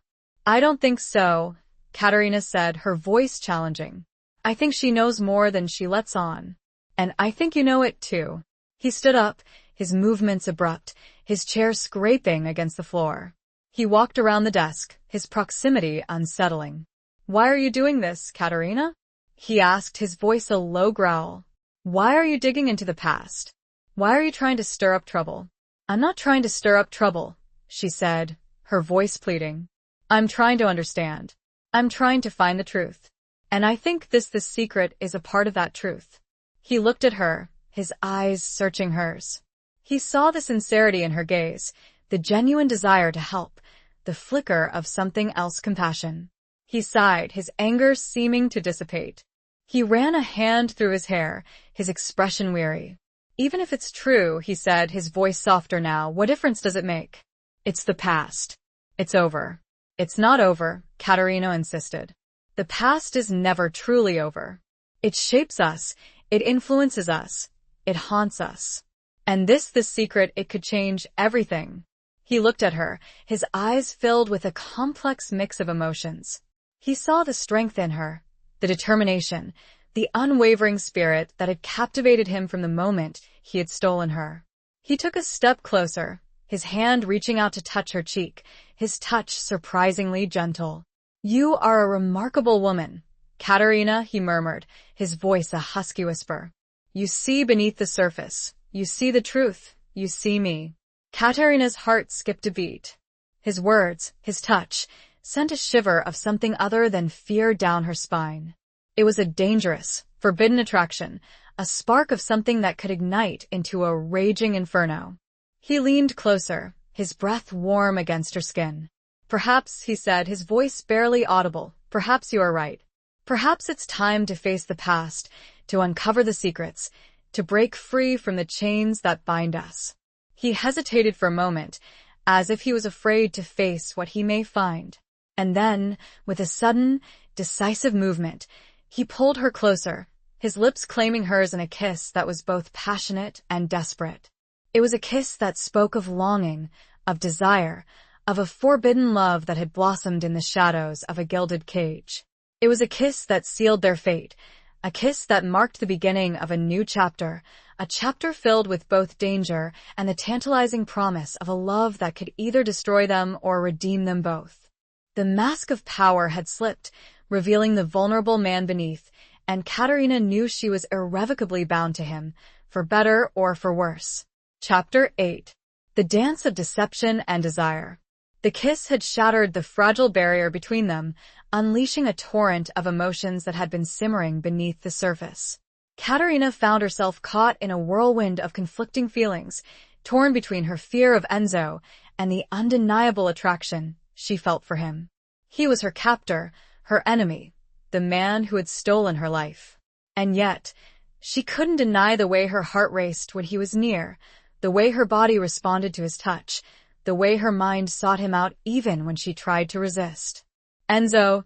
I don't think so, Katerina said, her voice challenging. I think she knows more than she lets on. And I think you know it too. He stood up, his movements abrupt, his chair scraping against the floor. He walked around the desk, his proximity unsettling. Why are you doing this, Katerina? He asked, his voice a low growl. Why are you digging into the past? Why are you trying to stir up trouble? I'm not trying to stir up trouble, she said, her voice pleading. I'm trying to understand. I'm trying to find the truth. And I think this secret is a part of that truth. He looked at her, his eyes searching hers. He saw the sincerity in her gaze, the genuine desire to help, the flicker of something else compassion. He sighed, his anger seeming to dissipate. He ran a hand through his hair, his expression weary. Even if it's true, he said, his voice softer now, what difference does it make? It's the past. It's over. It's not over, Katerina insisted. The past is never truly over. It shapes us, it influences us, it haunts us. And the secret, it could change everything. He looked at her, his eyes filled with a complex mix of emotions. He saw the strength in her, the determination, the unwavering spirit that had captivated him from the moment he had stolen her. He took a step closer, his hand reaching out to touch her cheek, his touch surprisingly gentle. You are a remarkable woman, Katerina, he murmured, his voice a husky whisper. You see beneath the surface. You see the truth. You see me. Katerina's heart skipped a beat. His words, his touch, sent a shiver of something other than fear down her spine. It was a dangerous, forbidden attraction, a spark of something that could ignite into a raging inferno. He leaned closer, his breath warm against her skin. Perhaps, he said, his voice barely audible, perhaps you are right. Perhaps it's time to face the past, to uncover the secrets, to break free from the chains that bind us. He hesitated for a moment, as if he was afraid to face what he may find. And then, with a sudden, decisive movement, he pulled her closer, his lips claiming hers in a kiss that was both passionate and desperate. It was a kiss that spoke of longing, of desire, of a forbidden love that had blossomed in the shadows of a gilded cage. It was a kiss that sealed their fate, a kiss that marked the beginning of a new chapter, a chapter filled with both danger and the tantalizing promise of a love that could either destroy them or redeem them both. The mask of power had slipped, revealing the vulnerable man beneath, and Katerina knew she was irrevocably bound to him, for better or for worse. Chapter 8. The Dance of Deception and Desire. The kiss had shattered the fragile barrier between them, unleashing a torrent of emotions that had been simmering beneath the surface. Katerina found herself caught in a whirlwind of conflicting feelings, torn between her fear of Enzo and the undeniable attraction she felt for him. He was her captor, her enemy, the man who had stolen her life. And yet, she couldn't deny the way her heart raced when he was near, the way her body responded to his touch, the way her mind sought him out even when she tried to resist. Enzo,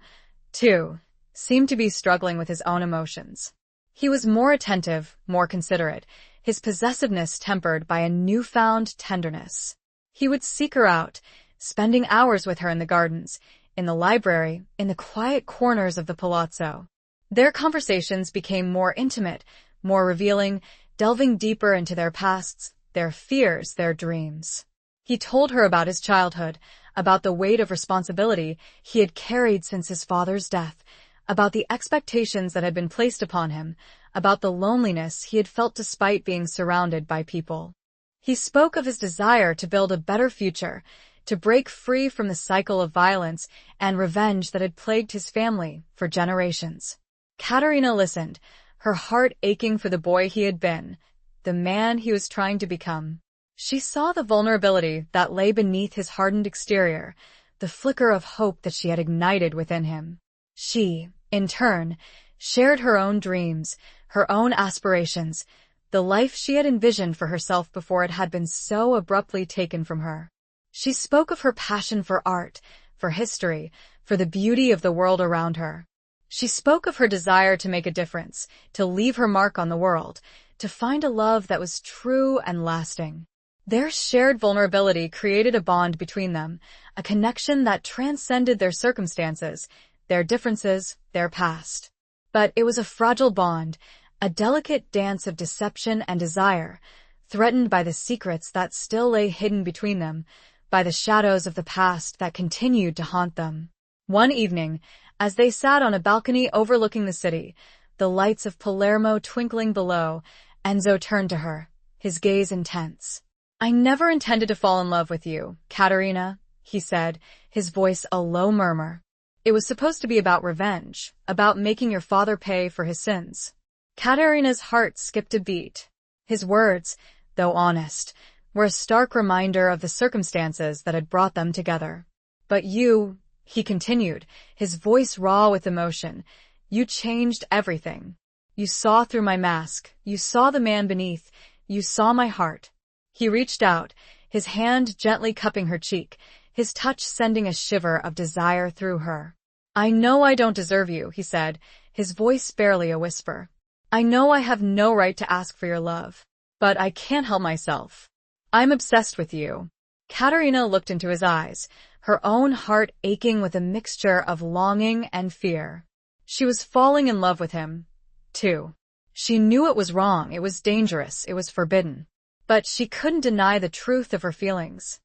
too, seemed to be struggling with his own emotions. He was more attentive, more considerate, his possessiveness tempered by a newfound tenderness. He would seek her out, spending hours with her in the gardens, in the library, in the quiet corners of the palazzo. Their conversations became more intimate, more revealing, delving deeper into their pasts, their fears, their dreams. He told her about his childhood, about the weight of responsibility he had carried since his father's death, about the expectations that had been placed upon him, about the loneliness he had felt despite being surrounded by people. He spoke of his desire to build a better future, to break free from the cycle of violence and revenge that had plagued his family for generations. Katerina listened, her heart aching for the boy he had been, the man he was trying to become. She saw the vulnerability that lay beneath his hardened exterior, the flicker of hope that she had ignited within him. She, in turn, shared her own dreams, her own aspirations, the life she had envisioned for herself before it had been so abruptly taken from her. She spoke of her passion for art, for history, for the beauty of the world around her. She spoke of her desire to make a difference, to leave her mark on the world, to find a love that was true and lasting. Their shared vulnerability created a bond between them, a connection that transcended their circumstances, their differences, their past. But it was a fragile bond, a delicate dance of deception and desire, threatened by the secrets that still lay hidden between them, by the shadows of the past that continued to haunt them. One evening, as they sat on a balcony overlooking the city, the lights of Palermo twinkling below, Enzo turned to her, his gaze intense. "I never intended to fall in love with you, Katerina," he said, his voice a low murmur. "It was supposed to be about revenge, about making your father pay for his sins." Katerina's heart skipped a beat. His words, though honest, were a stark reminder of the circumstances that had brought them together. "But you," he continued, his voice raw with emotion, "you changed everything. You saw through my mask, you saw the man beneath, you saw my heart." He reached out, his hand gently cupping her cheek, his touch sending a shiver of desire through her. "I know I don't deserve you," he said, his voice barely a whisper. "I know I have no right to ask for your love. But I can't help myself. I'm obsessed with you." Katerina looked into his eyes, her own heart aching with a mixture of longing and fear. She was falling in love with him, too. She knew it was wrong, it was dangerous, it was forbidden. But she couldn't deny the truth of her feelings.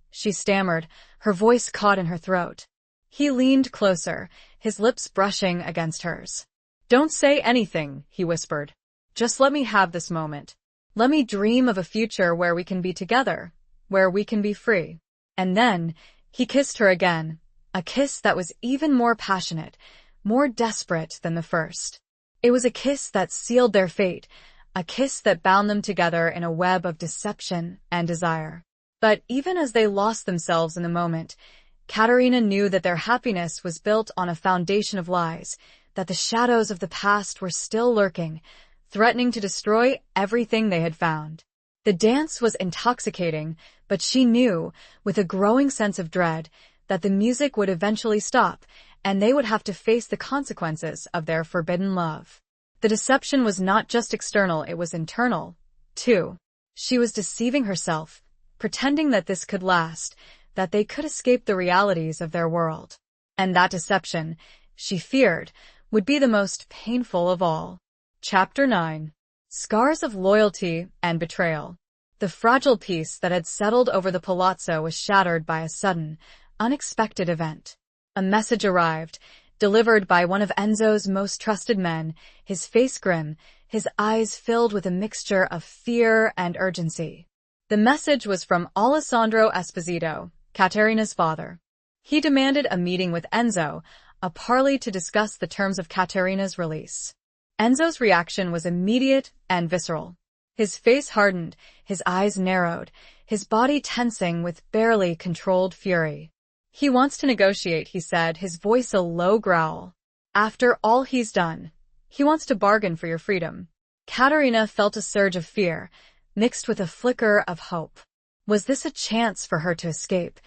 She stammered, her voice caught in her throat. He leaned closer, his lips brushing against hers. "Don't say anything," he whispered. "Just let me have this moment. Let me dream of a future where we can be together, where we can be free." And then, he kissed her again, a kiss that was even more passionate, more desperate than the first. It was a kiss that sealed their fate, a kiss that bound them together in a web of deception and desire. But even as they lost themselves in the moment, Katerina knew that their happiness was built on a foundation of lies, that the shadows of the past were still lurking, threatening to destroy everything they had found. The dance was intoxicating, but she knew, with a growing sense of dread, that the music would eventually stop, and they would have to face the consequences of their forbidden love. The deception was not just external, it was internal, too. She was deceiving herself, pretending that this could last, that they could escape the realities of their world. And that deception, she feared, would be the most painful of all. Chapter 9. Scars of Loyalty and Betrayal. The fragile peace that had settled over the palazzo was shattered by a sudden, unexpected event. A message arrived, delivered by one of Enzo's most trusted men, his face grim, his eyes filled with a mixture of fear and urgency. The message was from Alessandro Esposito, Katerina's father. He demanded a meeting with Enzo, a parley to discuss the terms of Katerina's release. Enzo's reaction was immediate and visceral. His face hardened, his eyes narrowed, his body tensing with barely controlled fury. "He wants to negotiate," he said, his voice a low growl. "After all he's done, he wants to bargain for your freedom." Katerina felt a surge of fear, mixed with a flicker of hope. Was this a chance for her to escape,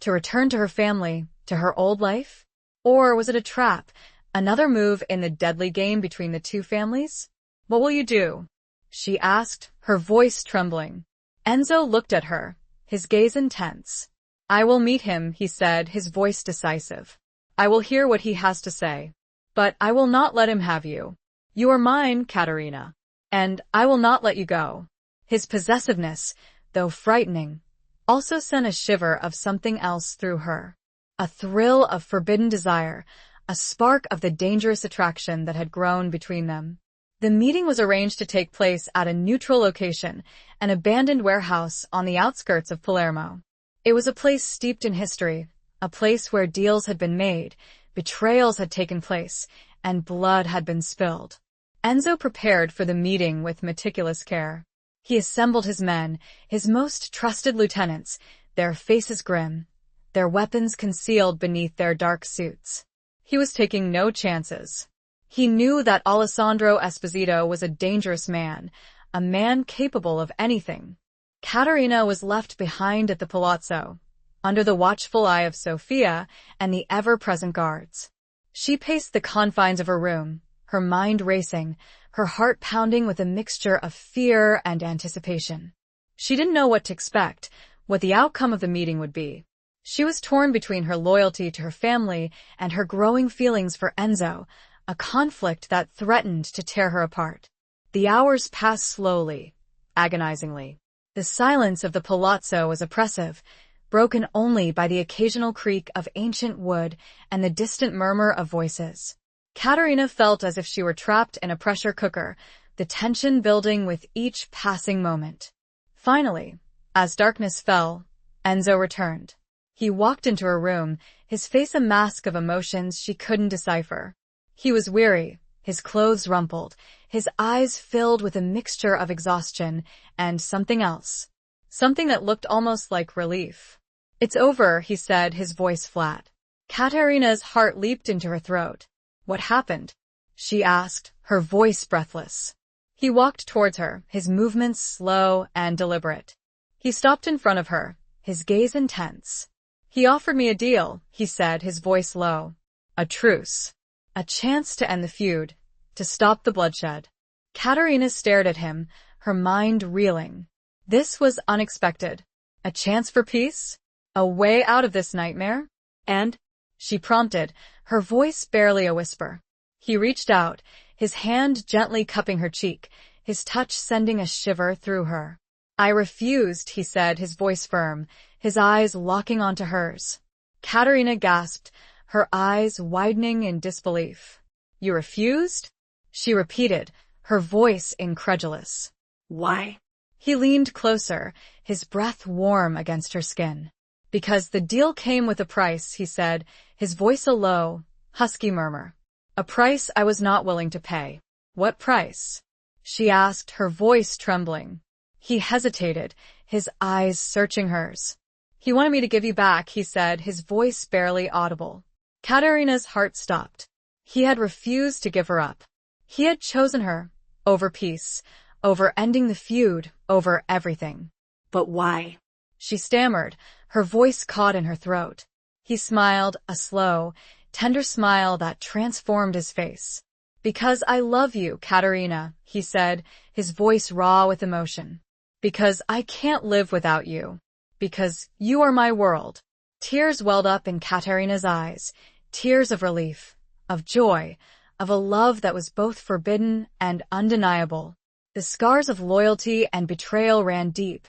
to return to her family, to her old life? Or was it a trap, another move in the deadly game between the two families? "What will you do?" she asked, her voice trembling. Enzo looked at her, his gaze intense. "I will meet him," he said, his voice decisive. "I will hear what he has to say. But I will not let him have you. You are mine, Katerina. And I will not let you go." His possessiveness, though frightening, also sent a shiver of something else through her. A thrill of forbidden desire, a spark of the dangerous attraction that had grown between them. The meeting was arranged to take place at a neutral location, an abandoned warehouse on the outskirts of Palermo. It was a place steeped in history, a place where deals had been made, betrayals had taken place, and blood had been spilled. Enzo prepared for the meeting with meticulous care. He assembled his men, his most trusted lieutenants, their faces grim, their weapons concealed beneath their dark suits. He was taking no chances. He knew that Alessandro Esposito was a dangerous man, a man capable of anything. Caterina was left behind at the palazzo, under the watchful eye of Sofia and the ever-present guards. She paced the confines of her room, her mind racing, her heart pounding with a mixture of fear and anticipation. She didn't know what to expect, what the outcome of the meeting would be. She was torn between her loyalty to her family and her growing feelings for Enzo, a conflict that threatened to tear her apart. The hours passed slowly, agonizingly. The silence of the palazzo was oppressive, broken only by the occasional creak of ancient wood and the distant murmur of voices. Caterina felt as if she were trapped in a pressure cooker, the tension building with each passing moment. Finally, as darkness fell, Enzo returned. He walked into her room, his face a mask of emotions she couldn't decipher. He was weary, his clothes rumpled, his eyes filled with a mixture of exhaustion and something else. Something that looked almost like relief. "It's over," he said, his voice flat. Caterina's heart leaped into her throat. "What happened?" she asked, her voice breathless. He walked towards her, his movements slow and deliberate. He stopped in front of her, his gaze intense. "He offered me a deal," he said, his voice low. "A truce. A chance to end the feud, to stop the bloodshed." Caterina stared at him, her mind reeling. This was unexpected. A chance for peace? A way out of this nightmare? "And?" she prompted, her voice barely a whisper. He reached out, his hand gently cupping her cheek, his touch sending a shiver through her. "I refused," he said, his voice firm, his eyes locking onto hers. Caterina gasped, her eyes widening in disbelief. "You refused?" she repeated, her voice incredulous. "Why?" He leaned closer, his breath warm against her skin. "Because the deal came with a price," he said, his voice a low, husky murmur. "A price I was not willing to pay." "What price?" she asked, her voice trembling. He hesitated, his eyes searching hers. "He wanted me to give you back," he said, his voice barely audible. Caterina's heart stopped. He had refused to give her up. He had chosen her, over peace, over ending the feud, over everything. "But why?" she stammered, her voice caught in her throat. He smiled, a slow, tender smile that transformed his face. "Because I love you, Caterina," he said, his voice raw with emotion. "Because I can't live without you. Because you are my world." Tears welled up in Caterina's eyes, tears of relief, of joy, of a love that was both forbidden and undeniable. The scars of loyalty and betrayal ran deep,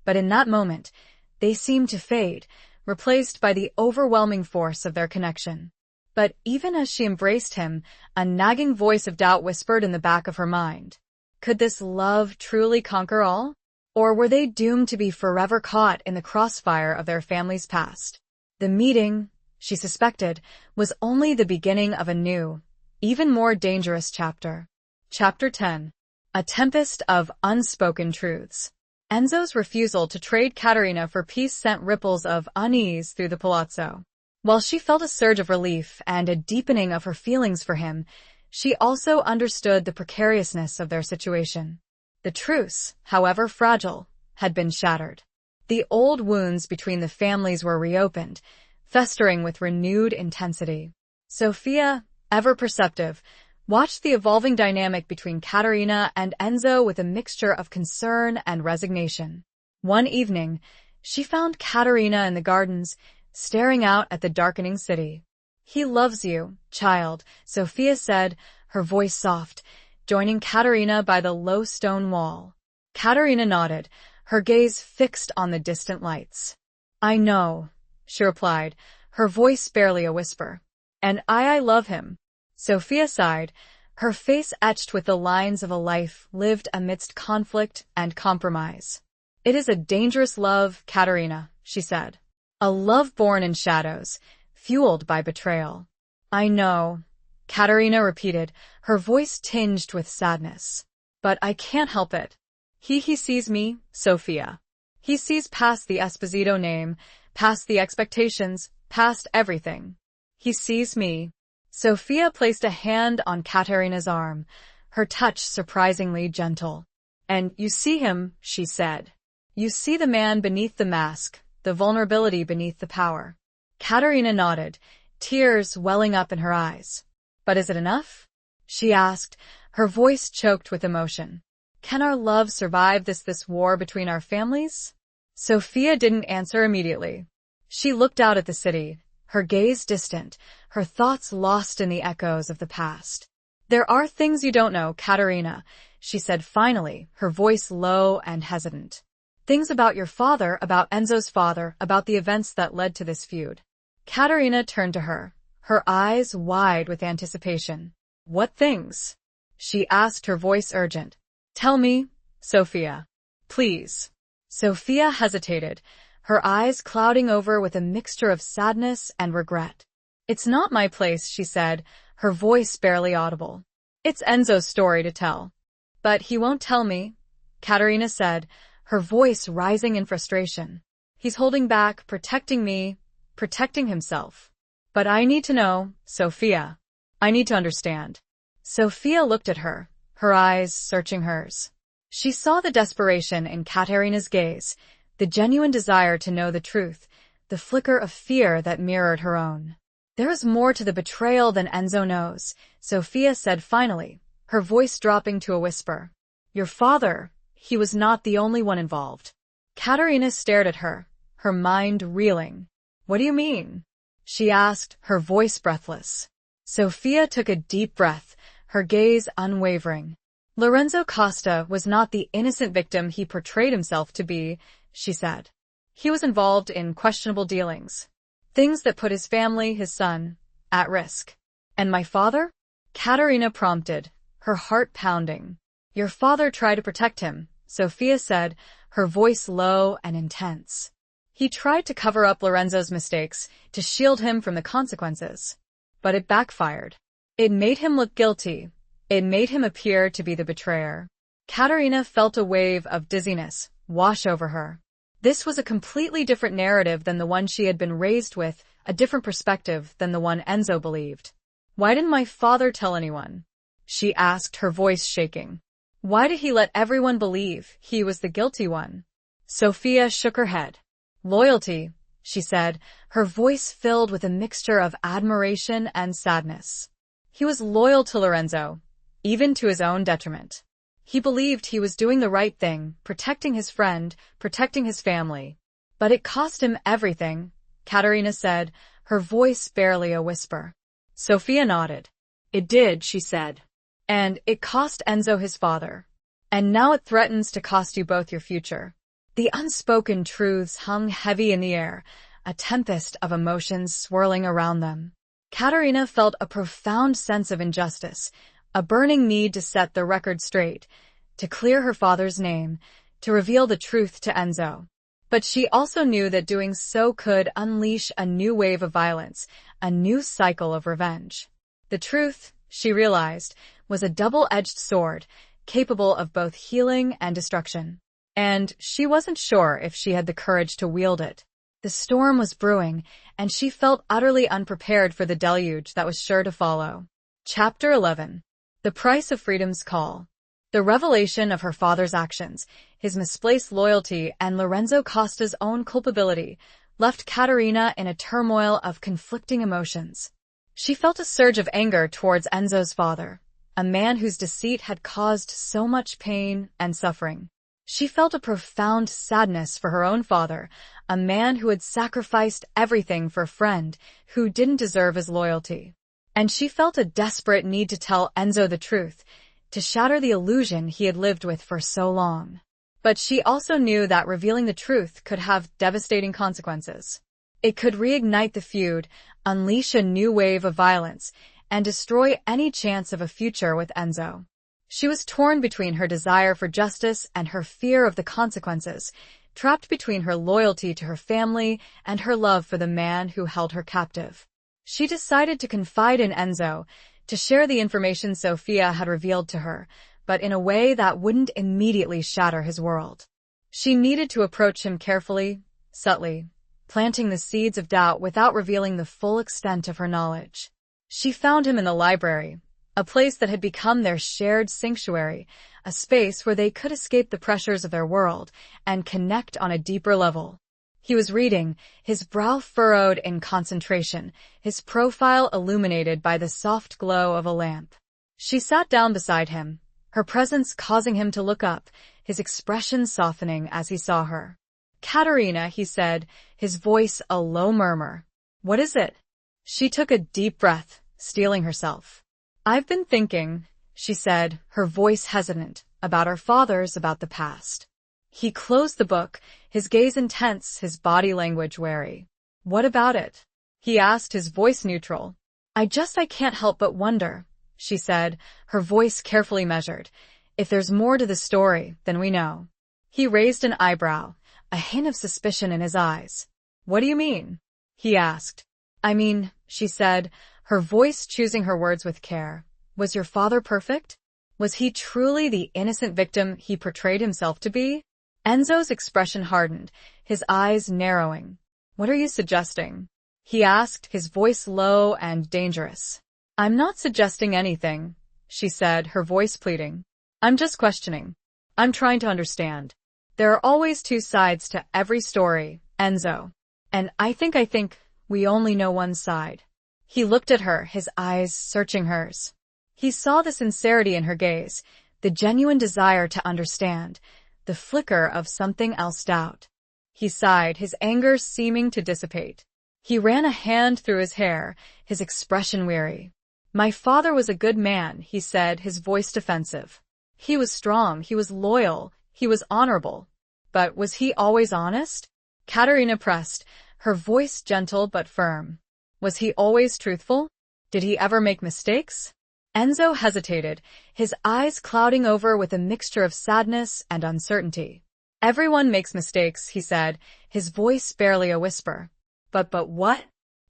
but in that moment, they seemed to fade, replaced by the overwhelming force of their connection. But even as she embraced him, a nagging voice of doubt whispered in the back of her mind. Could this love truly conquer all? Or were they doomed to be forever caught in the crossfire of their family's past? The meeting, she suspected, was only the beginning of a new, even more dangerous chapter. Chapter 10. A tempest of unspoken truths. Enzo's refusal to trade Caterina for peace sent ripples of unease through the palazzo. While she felt a surge of relief and a deepening of her feelings for him, she also understood the precariousness of their situation. The truce, however fragile, had been shattered. The old wounds between the families were reopened, festering with renewed intensity. Sofia, ever perceptive, watched the evolving dynamic between Caterina and Enzo with a mixture of concern and resignation. One evening, she found Caterina in the gardens, staring out at the darkening city. "He loves you, child," Sofia said, her voice soft, joining Caterina by the low stone wall. Katerina nodded, her gaze fixed on the distant lights. I know, she replied, her voice barely a whisper. And I love him. Sophia sighed, her face etched with the lines of a life lived amidst conflict and compromise. It is a dangerous love, Katerina, she said. A love born in shadows, fueled by betrayal. I know, Katerina repeated, her voice tinged with sadness. But I can't help it. He sees me, Sophia. He sees past the Esposito name, past the expectations, past everything. He sees me. Sophia placed a hand on Katerina's arm, her touch surprisingly gentle. And you see him, she said. You see the man beneath the mask, the vulnerability beneath the power. Katerina nodded, tears welling up in her eyes. But is it enough? She asked, her voice choked with emotion. Can our love survive this war between our families? Sophia didn't answer immediately. She looked out at the city, her gaze distant, her thoughts lost in the echoes of the past. There are things you don't know, Katerina, she said finally, her voice low and hesitant. Things about your father, about Enzo's father, about the events that led to this feud. Katerina turned to her, her eyes wide with anticipation. What things? She asked, her voice urgent. Tell me, Sophia. Please. Sophia hesitated, her eyes clouding over with a mixture of sadness and regret. It's not my place, she said, her voice barely audible. It's Enzo's story to tell. But he won't tell me, Katerina said, her voice rising in frustration. He's holding back, protecting me, protecting himself. But I need to know, Sophia. I need to understand. Sophia looked at her, her eyes searching hers. She saw the desperation in Katerina's gaze, the genuine desire to know the truth, the flicker of fear that mirrored her own. There is more to the betrayal than Enzo knows, Sophia said finally, her voice dropping to a whisper. Your father, he was not the only one involved. Katerina stared at her, her mind reeling. What do you mean? She asked, her voice breathless. Sophia took a deep breath, her gaze unwavering. Lorenzo Costa was not the innocent victim he portrayed himself to be, she said. He was involved in questionable dealings. Things that put his family, his son, at risk. And my father? Katerina prompted, her heart pounding. Your father tried to protect him, Sophia said, her voice low and intense. He tried to cover up Lorenzo's mistakes, to shield him from the consequences. But it backfired. It made him look guilty. It made him appear to be the betrayer. Katerina felt a wave of dizziness wash over her. This was a completely different narrative than the one she had been raised with, a different perspective than the one Enzo believed. Why didn't my father tell anyone? She asked, her voice shaking. Why did he let everyone believe he was the guilty one? Sophia shook her head. Loyalty, she said, her voice filled with a mixture of admiration and sadness. He was loyal to Lorenzo, even to his own detriment. He believed he was doing the right thing, protecting his friend, protecting his family. But it cost him everything, Katerina said, her voice barely a whisper. Sophia nodded. It did, she said. And it cost Enzo his father. And now it threatens to cost you both your future. The unspoken truths hung heavy in the air, a tempest of emotions swirling around them. Katerina felt a profound sense of injustice, a burning need to set the record straight, to clear her father's name, to reveal the truth to Enzo. But she also knew that doing so could unleash a new wave of violence, a new cycle of revenge. The truth, she realized, was a double-edged sword, capable of both healing and destruction. And she wasn't sure if she had the courage to wield it. The storm was brewing, and she felt utterly unprepared for the deluge that was sure to follow. Chapter 11. The Price of Freedom's Call. The revelation of her father's actions, his misplaced loyalty, and Lorenzo Costa's own culpability left Katerina in a turmoil of conflicting emotions. She felt a surge of anger towards Enzo's father, a man whose deceit had caused so much pain and suffering. She felt a profound sadness for her own father, a man who had sacrificed everything for a friend who didn't deserve his loyalty. And she felt a desperate need to tell Enzo the truth, to shatter the illusion he had lived with for so long. But she also knew that revealing the truth could have devastating consequences. It could reignite the feud, unleash a new wave of violence, and destroy any chance of a future with Enzo. She was torn between her desire for justice and her fear of the consequences, trapped between her loyalty to her family and her love for the man who held her captive. She decided to confide in Enzo, to share the information Sophia had revealed to her, but in a way that wouldn't immediately shatter his world. She needed to approach him carefully, subtly, planting the seeds of doubt without revealing the full extent of her knowledge. She found him in the library, a place that had become their shared sanctuary, a space where they could escape the pressures of their world and connect on a deeper level. He was reading, his brow furrowed in concentration, his profile illuminated by the soft glow of a lamp. She sat down beside him, her presence causing him to look up, his expression softening as he saw her. "Katerina," he said, his voice a low murmur. "What is it?" She took a deep breath, steeling herself. "I've been thinking," she said, her voice hesitant, "about our fathers, about the past." He closed the book, his gaze intense, his body language wary. "What about it?" he asked, his voice neutral. I can't help but wonder," she said, her voice carefully measured. "If there's more to the story than we know." He raised an eyebrow, a hint of suspicion in his eyes. "What do you mean?" he asked. "I mean," she said, her voice choosing her words with care, "was your father perfect? Was he truly the innocent victim he portrayed himself to be?" Enzo's expression hardened, his eyes narrowing. "What are you suggesting?" he asked, his voice low and dangerous. "I'm not suggesting anything," she said, her voice pleading. "I'm just questioning. I'm trying to understand. There are always two sides to every story, Enzo. And I think we only know one side." He looked at her, his eyes searching hers. He saw the sincerity in her gaze, the genuine desire to understand, the flicker of something else doubt. He sighed, his anger seeming to dissipate. He ran a hand through his hair, his expression weary. "My father was a good man," he said, his voice defensive. "He was strong, he was loyal, he was honorable. But was he always honest?" Katerina pressed, her voice gentle but firm. "Was he always truthful? Did he ever make mistakes?" Enzo hesitated, his eyes clouding over with a mixture of sadness and uncertainty. "Everyone makes mistakes," he said, his voice barely a whisper. But what?"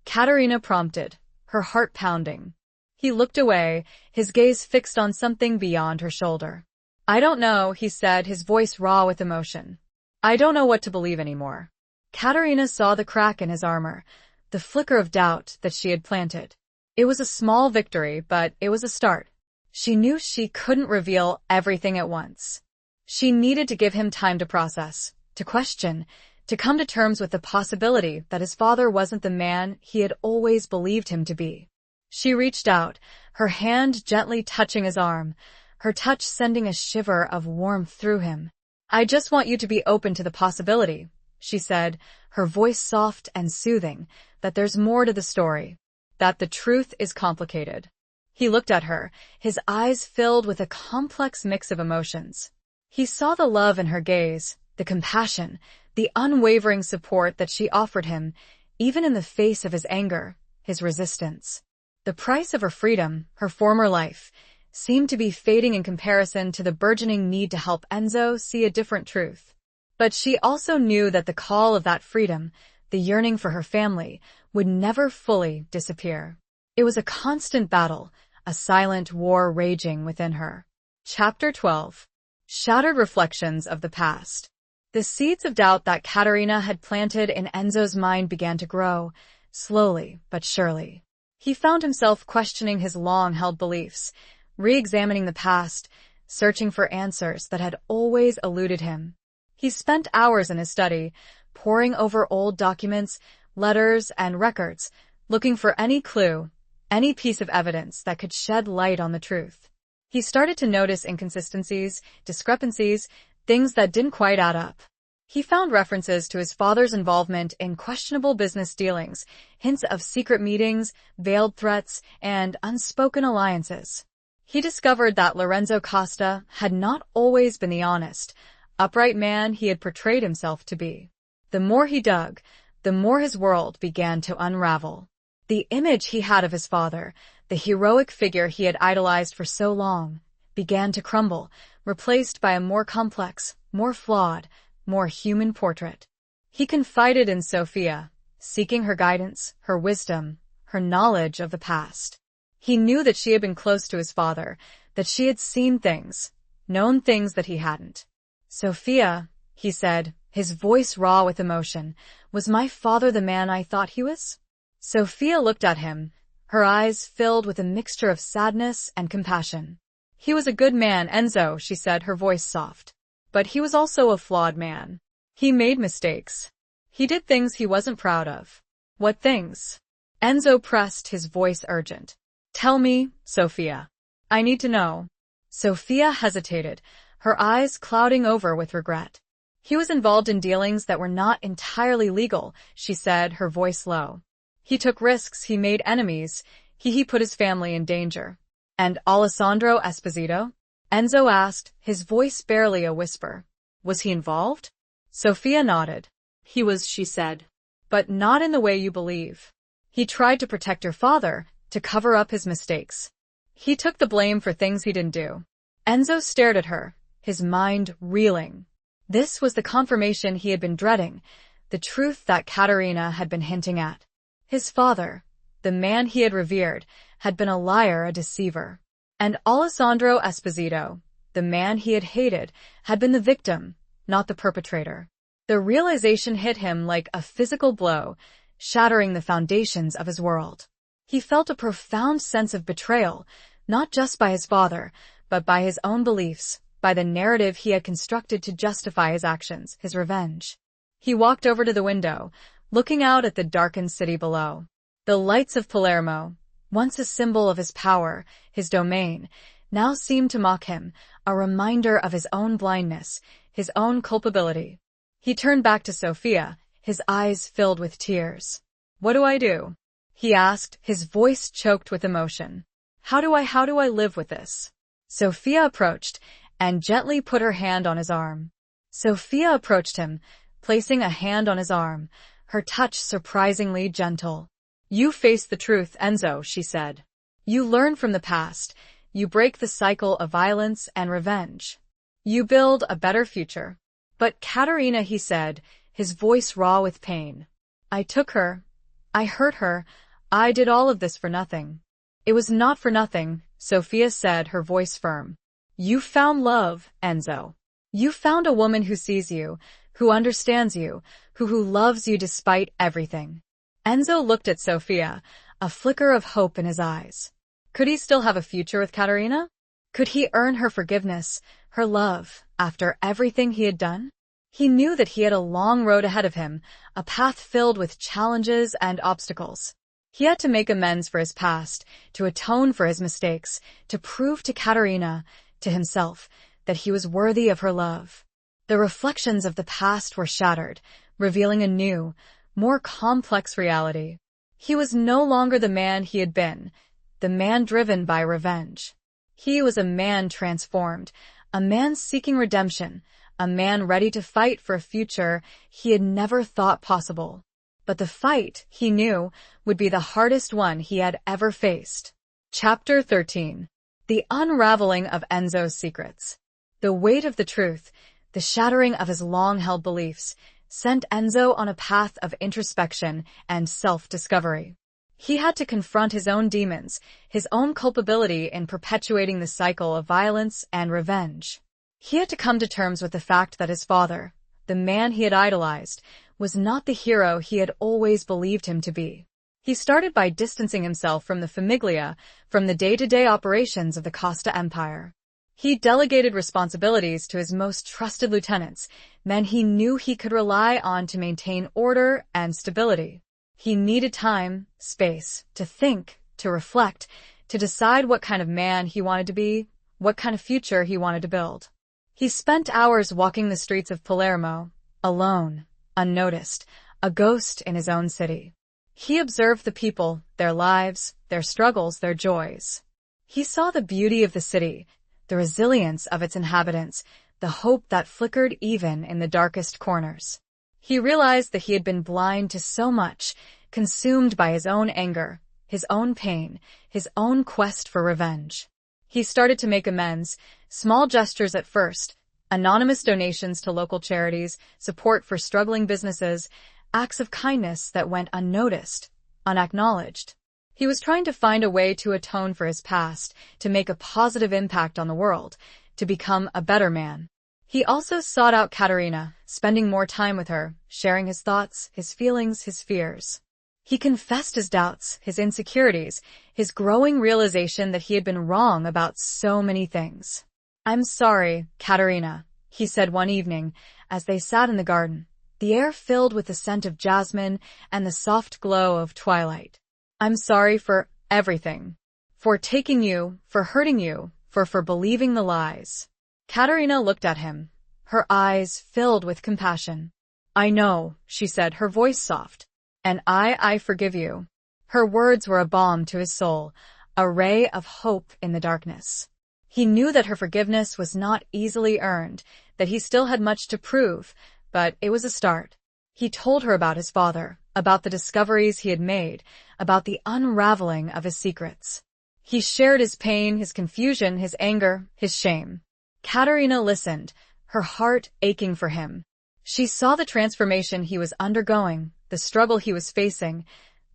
Katerina prompted, her heart pounding. He looked away, his gaze fixed on something beyond her shoulder. "I don't know," he said, his voice raw with emotion. "I don't know what to believe anymore." Katerina saw the crack in his armor, the flicker of doubt that she had planted. It was a small victory, but it was a start. She knew she couldn't reveal everything at once. She needed to give him time to process, to question, to come to terms with the possibility that his father wasn't the man he had always believed him to be. She reached out, her hand gently touching his arm, her touch sending a shiver of warmth through him. "I just want you to be open to the possibility," she said, her voice soft and soothing, "that there's more to the story, that the truth is complicated." He looked at her, his eyes filled with a complex mix of emotions. He saw the love in her gaze, the compassion, the unwavering support that she offered him, even in the face of his anger, his resistance. The price of her freedom, her former life, seemed to be fading in comparison to the burgeoning need to help Enzo see a different truth. But she also knew that the call of that freedom, the yearning for her family, would never fully disappear. It was a constant battle, a silent war raging within her. Chapter 12. Shattered Reflections of the Past. The seeds of doubt that Katerina had planted in Enzo's mind began to grow, slowly but surely. He found himself questioning his long-held beliefs, re-examining the past, searching for answers that had always eluded him. He spent hours in his study, poring over old documents, letters, and records, looking for any clue, any piece of evidence that could shed light on the truth. He started to notice inconsistencies, discrepancies, things that didn't quite add up. He found references to his father's involvement in questionable business dealings, hints of secret meetings, veiled threats, and unspoken alliances. He discovered that Lorenzo Costa had not always been the honest, upright man he had portrayed himself to be. The more he dug, the more his world began to unravel. The image he had of his father, the heroic figure he had idolized for so long, began to crumble, replaced by a more complex, more flawed, more human portrait. He confided in Sophia, seeking her guidance, her wisdom, her knowledge of the past. He knew that she had been close to his father, that she had seen things, known things that he hadn't. "Sophia," he said, his voice raw with emotion, "was my father the man I thought he was?" Sophia looked at him, her eyes filled with a mixture of sadness and compassion. "He was a good man, Enzo," she said, her voice soft. "But he was also a flawed man. He made mistakes. He did things he wasn't proud of." "What things?" Enzo pressed, his voice urgent. "Tell me, Sophia. I need to know." Sophia hesitated, her eyes clouding over with regret. "He was involved in dealings that were not entirely legal," she said, her voice low. "He took risks, he made enemies, he put his family in danger." "And Alessandro Esposito?" Enzo asked, his voice barely a whisper. "Was he involved?" Sophia nodded. "He was," she said. "But not in the way you believe. He tried to protect your father, to cover up his mistakes. He took the blame for things he didn't do." Enzo stared at her, his mind reeling. This was the confirmation he had been dreading, the truth that Caterina had been hinting at. His father, the man he had revered, had been a liar, a deceiver. And Alessandro Esposito, the man he had hated, had been the victim, not the perpetrator. The realization hit him like a physical blow, shattering the foundations of his world. He felt a profound sense of betrayal, not just by his father, but by his own beliefs, by the narrative he had constructed to justify his actions, his revenge. He walked over to the window, looking out at the darkened city below. The lights of Palermo, once a symbol of his power, his domain, now seemed to mock him, a reminder of his own blindness, his own culpability. He turned back to Sophia, his eyes filled with tears. "What do I do?" he asked, his voice choked with emotion. How do I live with this?" Sophia approached and gently put her hand on his arm. Sophia approached him, placing a hand on his arm, her touch surprisingly gentle. "You face the truth, Enzo," she said. "You learn from the past. You break the cycle of violence and revenge. You build a better future." "But Caterina," he said, his voice raw with pain. "I took her. I hurt her. I did all of this for nothing." "It was not for nothing," Sophia said, her voice firm. "You found love, Enzo. You found a woman who sees you, who understands you, who loves you despite everything." Enzo looked at Sophia, a flicker of hope in his eyes. Could he still have a future with Caterina? Could he earn her forgiveness, her love, after everything he had done? He knew that he had a long road ahead of him, a path filled with challenges and obstacles. He had to make amends for his past, to atone for his mistakes, to prove to Caterina, to himself, that he was worthy of her love. The reflections of the past were shattered, revealing a new, more complex reality. He was no longer the man he had been, the man driven by revenge. He was a man transformed, a man seeking redemption, a man ready to fight for a future he had never thought possible. But the fight, he knew, would be the hardest one he had ever faced. Chapter 13. The unraveling of Enzo's secrets. The weight of the truth, the shattering of his long-held beliefs, sent Enzo on a path of introspection and self-discovery. He had to confront his own demons, his own culpability in perpetuating the cycle of violence and revenge. He had to come to terms with the fact that his father, the man he had idolized, was not the hero he had always believed him to be. He started by distancing himself from the famiglia, from the day-to-day operations of the Costa Empire. He delegated responsibilities to his most trusted lieutenants, men he knew he could rely on to maintain order and stability. He needed time, space, to think, to reflect, to decide what kind of man he wanted to be, what kind of future he wanted to build. He spent hours walking the streets of Palermo, alone, unnoticed, a ghost in his own city. He observed the people, their lives, their struggles, their joys. He saw the beauty of the city, the resilience of its inhabitants, the hope that flickered even in the darkest corners. He realized that he had been blind to so much, consumed by his own anger, his own pain, his own quest for revenge. He started to make amends, small gestures at first, anonymous donations to local charities, support for struggling businesses, acts of kindness that went unnoticed, unacknowledged. He was trying to find a way to atone for his past, to make a positive impact on the world, to become a better man. He also sought out Katerina, spending more time with her, sharing his thoughts, his feelings, his fears. He confessed his doubts, his insecurities, his growing realization that he had been wrong about so many things. "I'm sorry, Katerina," he said one evening as they sat in the garden, the air filled with the scent of jasmine and the soft glow of twilight. "I'm sorry for everything. For taking you, for hurting you, for believing the lies." Katerina looked at him, her eyes filled with compassion. "I know," she said, her voice soft. "And I forgive you." Her words were a balm to his soul, a ray of hope in the darkness. He knew that her forgiveness was not easily earned, that he still had much to prove, but it was a start. He told her about his father, about the discoveries he had made, about the unraveling of his secrets. He shared his pain, his confusion, his anger, his shame. Katerina listened, her heart aching for him. She saw the transformation he was undergoing, the struggle he was facing,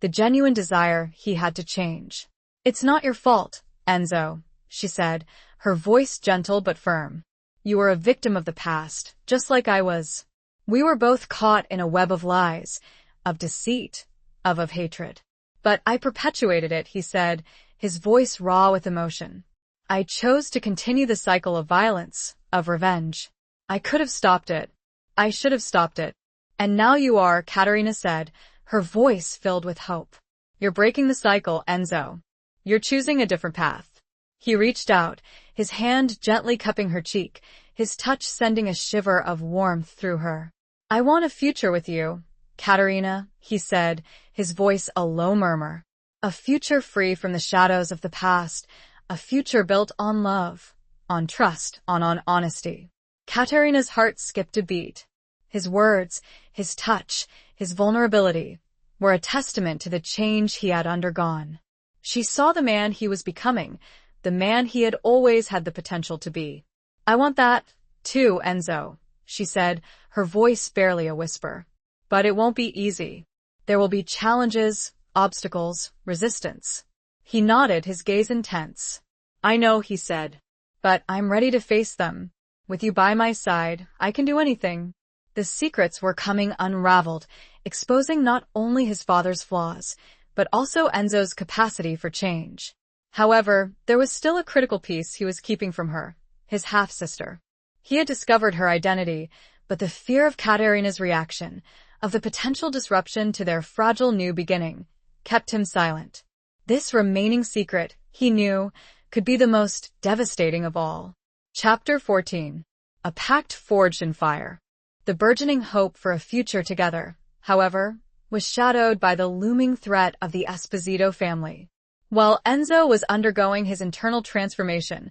the genuine desire he had to change. "It's not your fault, Enzo," she said, her voice gentle but firm. "You were a victim of the past, just like I was. We were both caught in a web of lies, of deceit, of hatred. But I perpetuated it," he said, his voice raw with emotion. "I chose to continue the cycle of violence, of revenge. I could have stopped it. I should have stopped it. And now you are," Katerina said, her voice filled with hope. "You're breaking the cycle, Enzo. You're choosing a different path." He reached out, his hand gently cupping her cheek, his touch sending a shiver of warmth through her. "I want a future with you, Katerina," he said, his voice a low murmur. "A future free from the shadows of the past, a future built on love, on trust, on honesty." Katerina's heart skipped a beat. His words, his touch, his vulnerability were a testament to the change he had undergone. She saw the man he was becoming, the man he had always had the potential to be. "I want that, too, Enzo," she said, her voice barely a whisper. "But it won't be easy. There will be challenges, obstacles, resistance." He nodded, his gaze intense. "I know," he said. "But I'm ready to face them. With you by my side, I can do anything." The secrets were coming unraveled, exposing not only his father's flaws, but also Enzo's capacity for change. However, there was still a critical piece he was keeping from her, his half-sister. He had discovered her identity, but the fear of Katerina's reaction, of the potential disruption to their fragile new beginning, kept him silent. This remaining secret, he knew, could be the most devastating of all. Chapter 14. A Pact Forged in Fire. The burgeoning hope for a future together, however, was shadowed by the looming threat of the Esposito family. While Enzo was undergoing his internal transformation,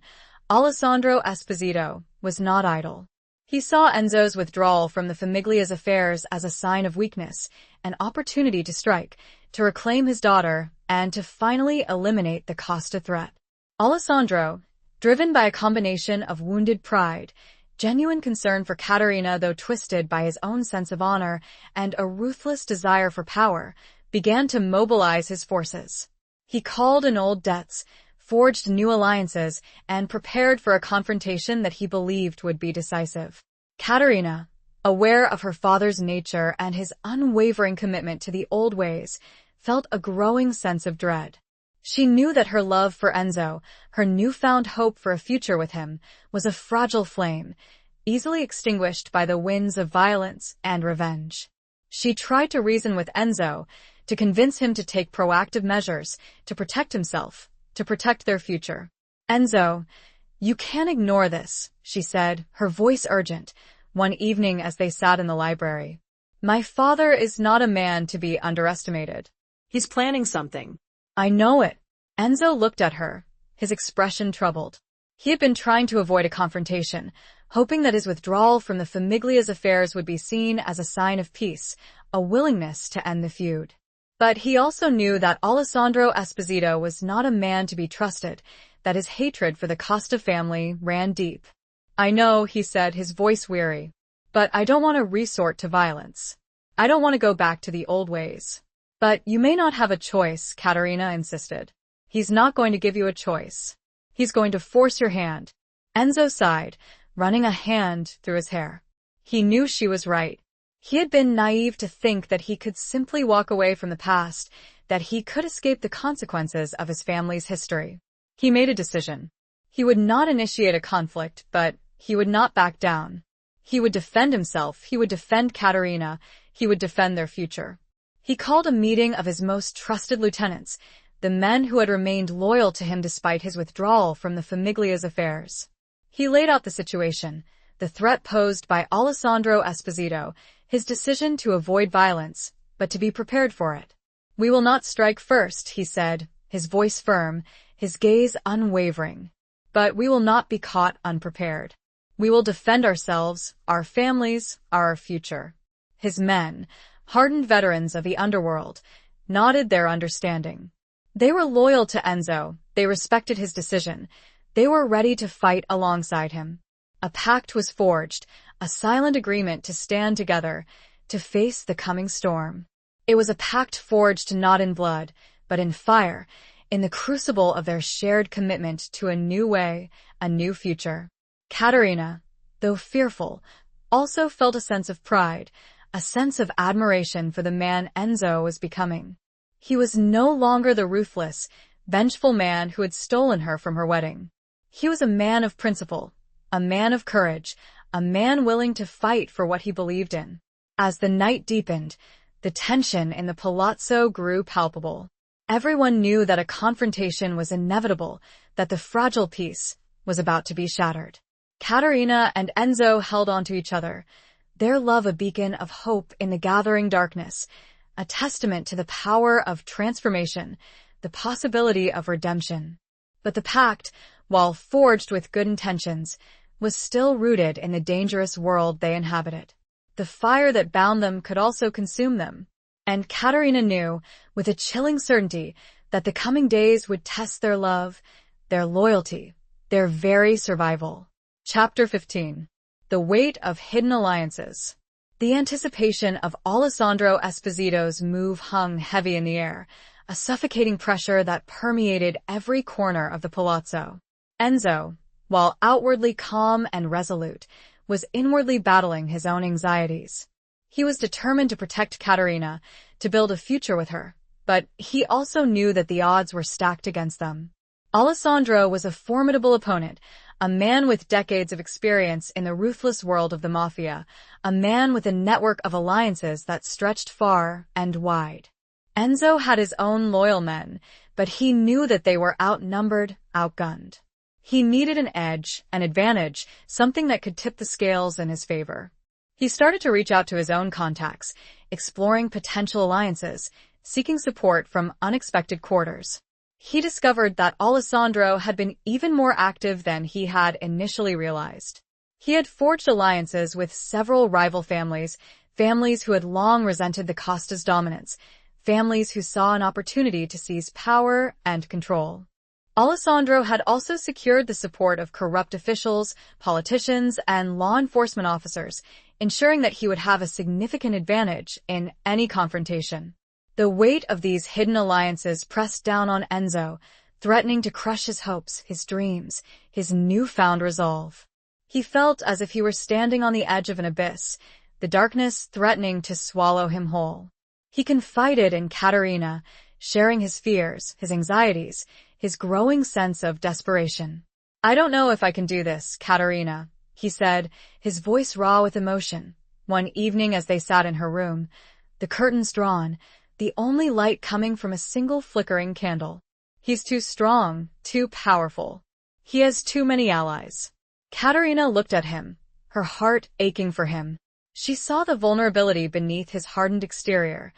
Alessandro Esposito was not idle. He saw Enzo's withdrawal from the famiglia's affairs as a sign of weakness, an opportunity to strike, to reclaim his daughter, and to finally eliminate the Costa threat. Alessandro, driven by a combination of wounded pride, genuine concern for Katerina though twisted by his own sense of honor, and a ruthless desire for power, began to mobilize his forces. He called in old debts, forged new alliances, and prepared for a confrontation that he believed would be decisive. Katerina, aware of her father's nature and his unwavering commitment to the old ways, felt a growing sense of dread. She knew that her love for Enzo, her newfound hope for a future with him, was a fragile flame, easily extinguished by the winds of violence and revenge. She tried to reason with Enzo, to convince him to take proactive measures, to protect himself, to protect their future. "Enzo, you can't ignore this," she said, her voice urgent, one evening as they sat in the library. "My father is not a man to be underestimated. He's planning something." "I know it." Enzo looked at her, his expression troubled. He had been trying to avoid a confrontation, hoping that his withdrawal from the Famiglia's affairs would be seen as a sign of peace, a willingness to end the feud. But he also knew that Alessandro Esposito was not a man to be trusted, that his hatred for the Costa family ran deep. "I know," he said, his voice weary, "but I don't want to resort to violence. I don't want to go back to the old ways." "But you may not have a choice," Caterina insisted. "He's not going to give you a choice. He's going to force your hand." Enzo sighed, running a hand through his hair. He knew she was right. He had been naive to think that he could simply walk away from the past, that he could escape the consequences of his family's history. He made a decision. He would not initiate a conflict, but he would not back down. He would defend himself, he would defend Caterina, he would defend their future. He called a meeting of his most trusted lieutenants, the men who had remained loyal to him despite his withdrawal from the Famiglia's affairs. He laid out the situation, the threat posed by Alessandro Esposito, his decision to avoid violence, but to be prepared for it. "We will not strike first," he said, his voice firm, his gaze unwavering. "But we will not be caught unprepared. We will defend ourselves, our families, our future." His men, hardened veterans of the underworld, nodded their understanding. They were loyal to Enzo, they respected his decision, they were ready to fight alongside him. A pact was forged, a silent agreement to stand together, to face the coming storm. It was a pact forged not in blood, but in fire, in the crucible of their shared commitment to a new way, a new future. Caterina, though fearful, also felt a sense of pride, a sense of admiration for the man Enzo was becoming. He was no longer the ruthless, vengeful man who had stolen her from her wedding. He was a man of principle, a man of courage, a man willing to fight for what he believed in. As the night deepened, the tension in the palazzo grew palpable. Everyone knew that a confrontation was inevitable, that the fragile peace was about to be shattered. Caterina and Enzo held onto each other, their love a beacon of hope in the gathering darkness, a testament to the power of transformation, the possibility of redemption. But the pact, while forged with good intentions, was still rooted in the dangerous world they inhabited. The fire that bound them could also consume them. And Caterina knew, with a chilling certainty, that the coming days would test their love, their loyalty, their very survival. Chapter 15. The Weight of Hidden Alliances. The anticipation of Alessandro Esposito's move hung heavy in the air, a suffocating pressure that permeated every corner of the palazzo. Enzo, while outwardly calm and resolute, was inwardly battling his own anxieties. He was determined to protect Caterina, to build a future with her, but he also knew that the odds were stacked against them. Alessandro was a formidable opponent, a man with decades of experience in the ruthless world of the mafia, a man with a network of alliances that stretched far and wide. Enzo had his own loyal men, but he knew that they were outnumbered, outgunned. He needed an edge, an advantage, something that could tip the scales in his favor. He started to reach out to his own contacts, exploring potential alliances, seeking support from unexpected quarters. He discovered that Alessandro had been even more active than he had initially realized. He had forged alliances with several rival families, families who had long resented the Costa's dominance, families who saw an opportunity to seize power and control. Alessandro had also secured the support of corrupt officials, politicians, and law enforcement officers, ensuring that he would have a significant advantage in any confrontation. The weight of these hidden alliances pressed down on Enzo, threatening to crush his hopes, his dreams, his newfound resolve. He felt as if he were standing on the edge of an abyss, the darkness threatening to swallow him whole. He confided in Caterina, sharing his fears, his anxieties, his growing sense of desperation. "I don't know if I can do this, Caterina," he said, his voice raw with emotion, one evening as they sat in her room, the curtains drawn, the only light coming from a single flickering candle. "He's too strong, too powerful. He has too many allies." Caterina looked at him, her heart aching for him. She saw the vulnerability beneath his hardened exterior,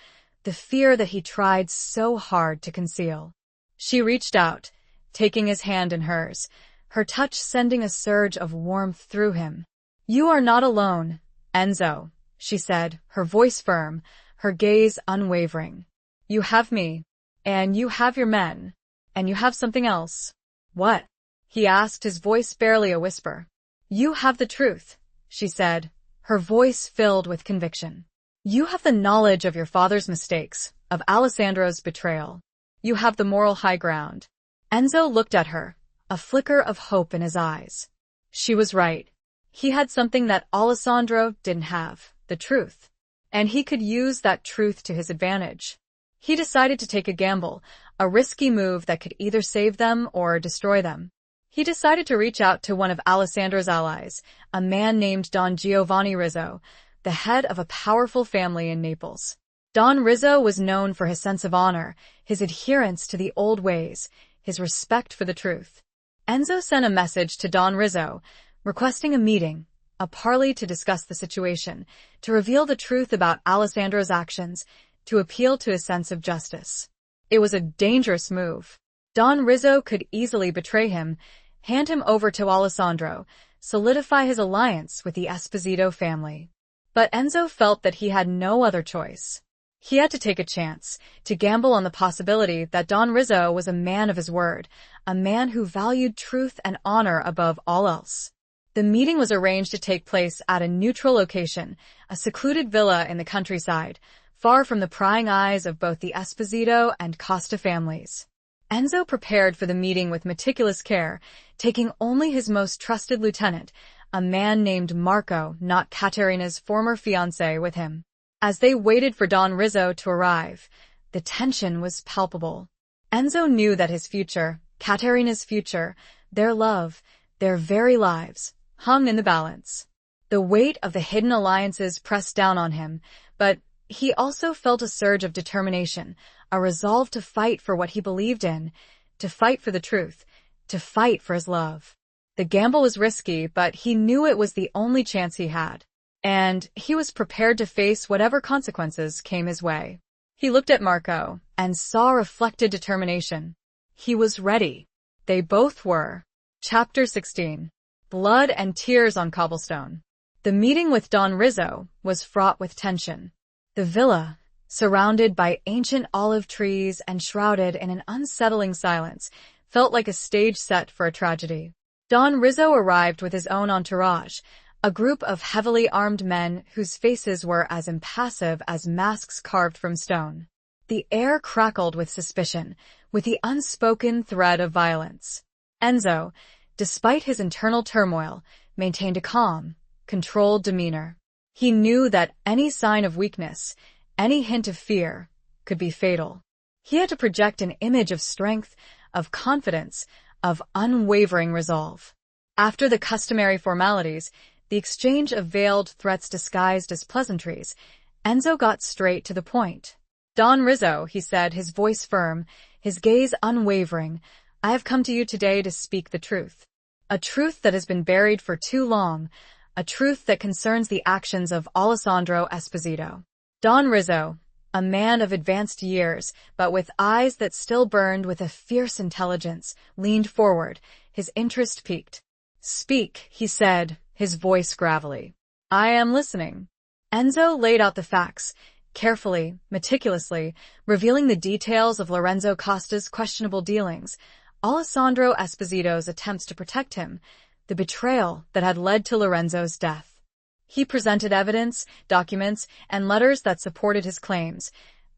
the fear that he tried so hard to conceal. She reached out, taking his hand in hers, her touch sending a surge of warmth through him. You are not alone, Enzo, she said, her voice firm, her gaze unwavering. You have me, and you have your men, and you have something else. What? He asked, his voice barely a whisper. You have the truth, she said, her voice filled with conviction. You have the knowledge of your father's mistakes, of Alessandro's betrayal. You have the moral high ground. Enzo looked at her, a flicker of hope in his eyes. She was right. He had something that Alessandro didn't have, the truth. And he could use that truth to his advantage. He decided to take a gamble, a risky move that could either save them or destroy them. He decided to reach out to one of Alessandro's allies, a man named Don Giovanni Rizzo, the head of a powerful family in Naples. Don Rizzo was known for his sense of honor, his adherence to the old ways, his respect for the truth. Enzo sent a message to Don Rizzo, requesting a meeting, a parley to discuss the situation, to reveal the truth about Alessandro's actions, to appeal to his sense of justice. It was a dangerous move. Don Rizzo could easily betray him, hand him over to Alessandro, solidify his alliance with the Esposito family. But Enzo felt that he had no other choice. He had to take a chance, to gamble on the possibility that Don Rizzo was a man of his word, a man who valued truth and honor above all else. The meeting was arranged to take place at a neutral location, a secluded villa in the countryside, far from the prying eyes of both the Esposito and Costa families. Enzo prepared for the meeting with meticulous care, taking only his most trusted lieutenant, a man named Marco, not Caterina's former fiancé, with him. As they waited for Don Rizzo to arrive, the tension was palpable. Enzo knew that his future, Caterina's future, their love, their very lives, hung in the balance. The weight of the hidden alliances pressed down on him, but he also felt a surge of determination, a resolve to fight for what he believed in, to fight for the truth, to fight for his love. The gamble was risky, but he knew it was the only chance he had, and he was prepared to face whatever consequences came his way. He looked at Marco and saw reflected determination. He was ready. They both were. Chapter 16. Blood and tears on cobblestone. The meeting with Don Rizzo was fraught with tension. The villa, surrounded by ancient olive trees and shrouded in an unsettling silence, felt like a stage set for a tragedy. Don Rizzo arrived with his own entourage, a group of heavily armed men whose faces were as impassive as masks carved from stone. The air crackled with suspicion, with the unspoken threat of violence. Enzo, despite his internal turmoil, maintained a calm, controlled demeanor. He knew that any sign of weakness, any hint of fear, could be fatal. He had to project an image of strength, of confidence, of unwavering resolve. After the customary formalities, the exchange of veiled threats disguised as pleasantries, Enzo got straight to the point. Don Rizzo, he said, his voice firm, his gaze unwavering, I have come to you today to speak the truth. A truth that has been buried for too long, a truth that concerns the actions of Alessandro Esposito. Don Rizzo, a man of advanced years, but with eyes that still burned with a fierce intelligence, leaned forward, his interest piqued. Speak, he said, his voice gravelly. I am listening. Enzo laid out the facts, carefully, meticulously, revealing the details of Lorenzo Costa's questionable dealings, Alessandro Esposito's attempts to protect him, the betrayal that had led to Lorenzo's death. He presented evidence, documents, and letters that supported his claims,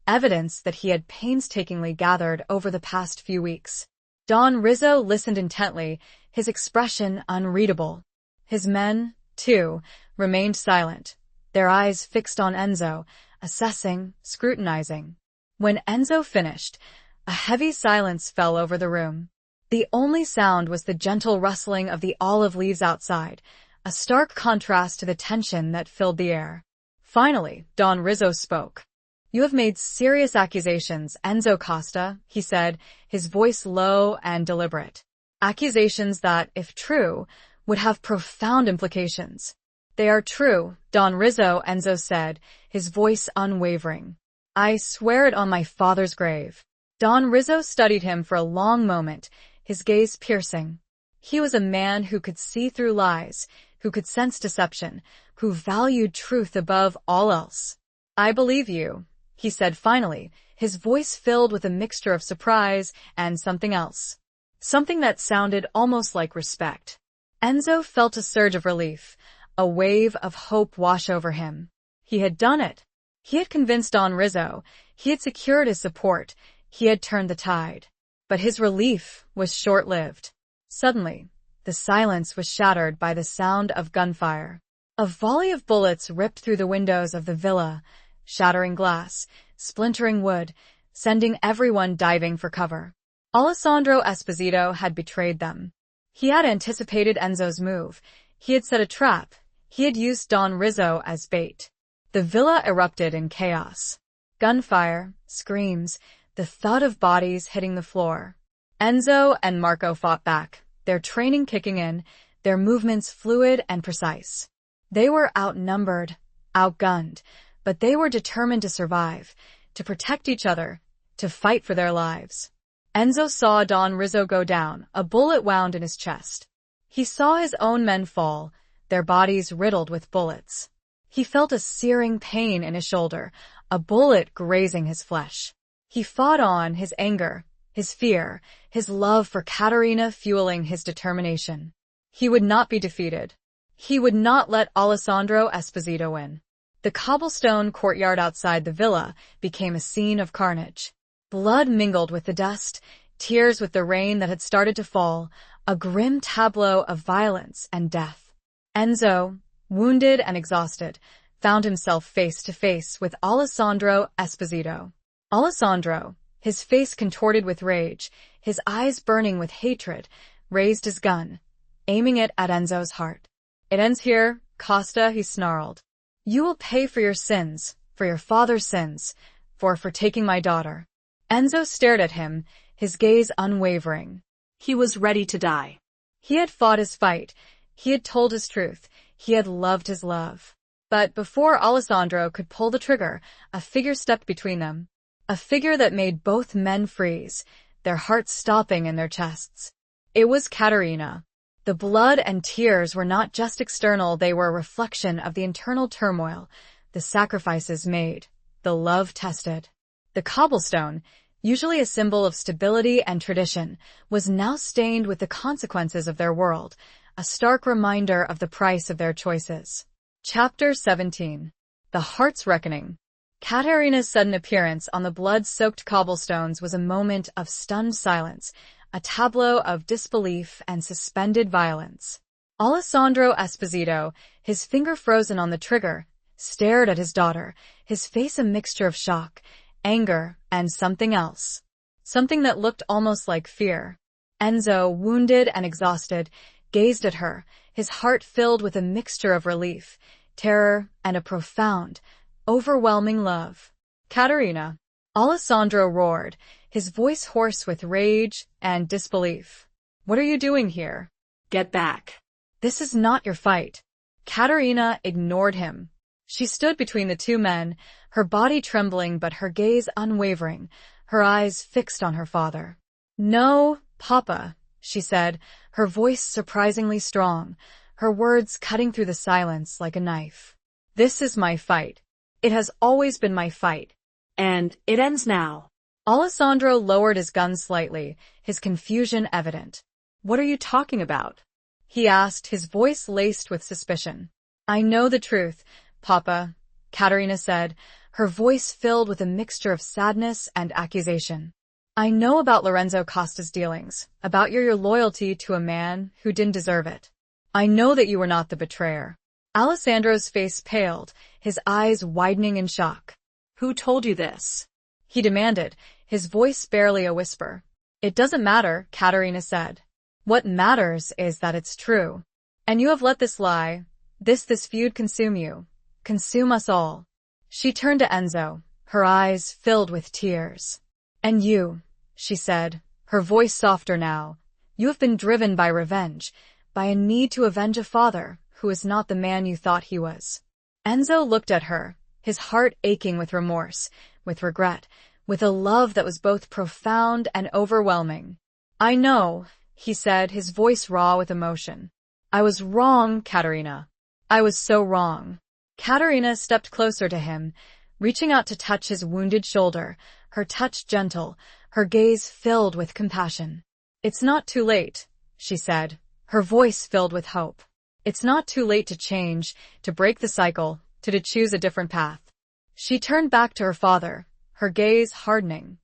evidence that he had painstakingly gathered over the past few weeks. Don Rizzo listened intently, his expression unreadable. His men, too, remained silent, their eyes fixed on Enzo, assessing, scrutinizing. When Enzo finished, a heavy silence fell over the room. The only sound was the gentle rustling of the olive leaves outside, a stark contrast to the tension that filled the air. Finally, Don Rizzo spoke. You have made serious accusations, Enzo Costa, he said, his voice low and deliberate. Accusations that, if true, would have profound implications. They are true, Don Rizzo, Enzo said, his voice unwavering. I swear it on my father's grave. Don Rizzo studied him for a long moment, his gaze piercing. He was a man who could see through lies, who could sense deception, who valued truth above all else. "I believe you," he said finally, his voice filled with a mixture of surprise and something else. Something that sounded almost like respect. Enzo felt a surge of relief, a wave of hope wash over him. He had done it. He had convinced Don Rizzo. He had secured his support. He had turned the tide. But his relief was short-lived. Suddenly, the silence was shattered by the sound of gunfire. A volley of bullets ripped through the windows of the villa, shattering glass, splintering wood, sending everyone diving for cover. Alessandro Esposito had betrayed them. He had anticipated Enzo's move. He had set a trap. He had used Don Rizzo as bait. The villa erupted in chaos. Gunfire, screams, the thud of bodies hitting the floor. Enzo and Marco fought back, their training kicking in, their movements fluid and precise. They were outnumbered, outgunned, but they were determined to survive, to protect each other, to fight for their lives. Enzo saw Don Rizzo go down, a bullet wound in his chest. He saw his own men fall, their bodies riddled with bullets. He felt a searing pain in his shoulder, a bullet grazing his flesh. He fought on, his anger, his fear, his love for Caterina fueling his determination. He would not be defeated. He would not let Alessandro Esposito win. The cobblestone courtyard outside the villa became a scene of carnage. Blood mingled with the dust, tears with the rain that had started to fall, a grim tableau of violence and death. Enzo, wounded and exhausted, found himself face to face with Alessandro Esposito. Alessandro, his face contorted with rage, his eyes burning with hatred, raised his gun, aiming it at Enzo's heart. "It ends here, Costa," he snarled. "You will pay for your sins, for your father's sins, for taking my daughter." Enzo stared at him, his gaze unwavering. He was ready to die. He had fought his fight. He had told his truth. He had loved his love. But before Alessandro could pull the trigger, a figure stepped between them. A figure that made both men freeze, their hearts stopping in their chests. It was Caterina. The blood and tears were not just external, they were a reflection of the internal turmoil, the sacrifices made, the love tested. The cobblestone, usually a symbol of stability and tradition, was now stained with the consequences of their world, a stark reminder of the price of their choices. Chapter 17. The Heart's Reckoning. Caterina's sudden appearance on the blood-soaked cobblestones was a moment of stunned silence, a tableau of disbelief and suspended violence. Alessandro Esposito, his finger frozen on the trigger, stared at his daughter, his face a mixture of shock, anger, and something else. Something that looked almost like fear. Enzo, wounded and exhausted, gazed at her, his heart filled with a mixture of relief, terror, and a profound, overwhelming love. "Caterina!" Alessandro roared, his voice hoarse with rage and disbelief. "What are you doing here? Get back. This is not your fight." Caterina ignored him. She stood between the two men, her body trembling but her gaze unwavering, her eyes fixed on her father. "No, Papa," she said, her voice surprisingly strong, her words cutting through the silence like a knife. "This is my fight. It has always been my fight. And it ends now." Alessandro lowered his gun slightly, his confusion evident. "What are you talking about?" he asked, his voice laced with suspicion. "I know the truth, Papa," Caterina said, her voice filled with a mixture of sadness and accusation. "I know about Lorenzo Costa's dealings, about your loyalty to a man who didn't deserve it. I know that you were not the betrayer." Alessandro's face paled, his eyes widening in shock. "Who told you this?" he demanded, his voice barely a whisper. "It doesn't matter," Caterina said. "What matters is that it's true. And you have let this lie, this feud consume you, consume us all." She turned to Enzo, her eyes filled with tears. "And you," she said, her voice softer now, "you have been driven by revenge, by a need to avenge a father who is not the man you thought he was." Enzo looked at her, his heart aching with remorse, with regret, with a love that was both profound and overwhelming. "I know," he said, his voice raw with emotion. I was wrong, Katerina. I was so wrong. Katerina stepped closer to him, reaching out to touch his wounded shoulder, her touch gentle, her gaze filled with compassion. It's not too late, she said, her voice filled with hope. It's not too late to change, to break the cycle, to choose a different path. She turned back to her father, her gaze hardening.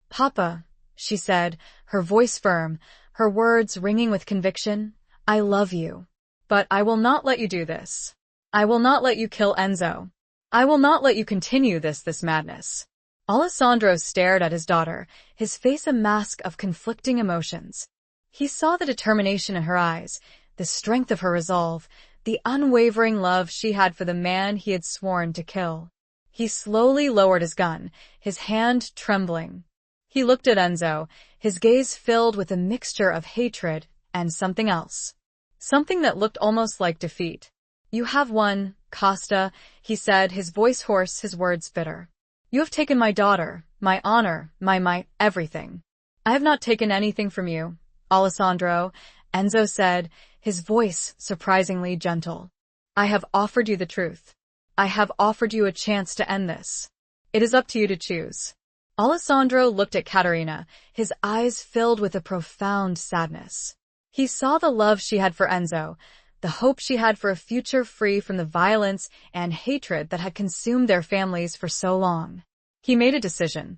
Papa, she said, her voice firm, her words ringing with conviction, I love you. But I will not let you do this. I will not let you kill Enzo. I will not let you continue this madness. Alessandro stared at his daughter, his face a mask of conflicting emotions. He saw the determination in her eyes, the strength of her resolve, the unwavering love she had for the man he had sworn to kill. He slowly lowered his gun, his hand trembling. He looked at Enzo, his gaze filled with a mixture of hatred and something else. Something that looked almost like defeat. You have won, Costa, he said, his voice hoarse, his words bitter. You have taken my daughter, my honor, my everything. I have not taken anything from you, Alessandro, Enzo said, his voice surprisingly gentle. I have offered you the truth. I have offered you a chance to end this. It is up to you to choose. Alessandro looked at Katerina, his eyes filled with a profound sadness. He saw the love she had for Enzo, the hope she had for a future free from the violence and hatred that had consumed their families for so long. He made a decision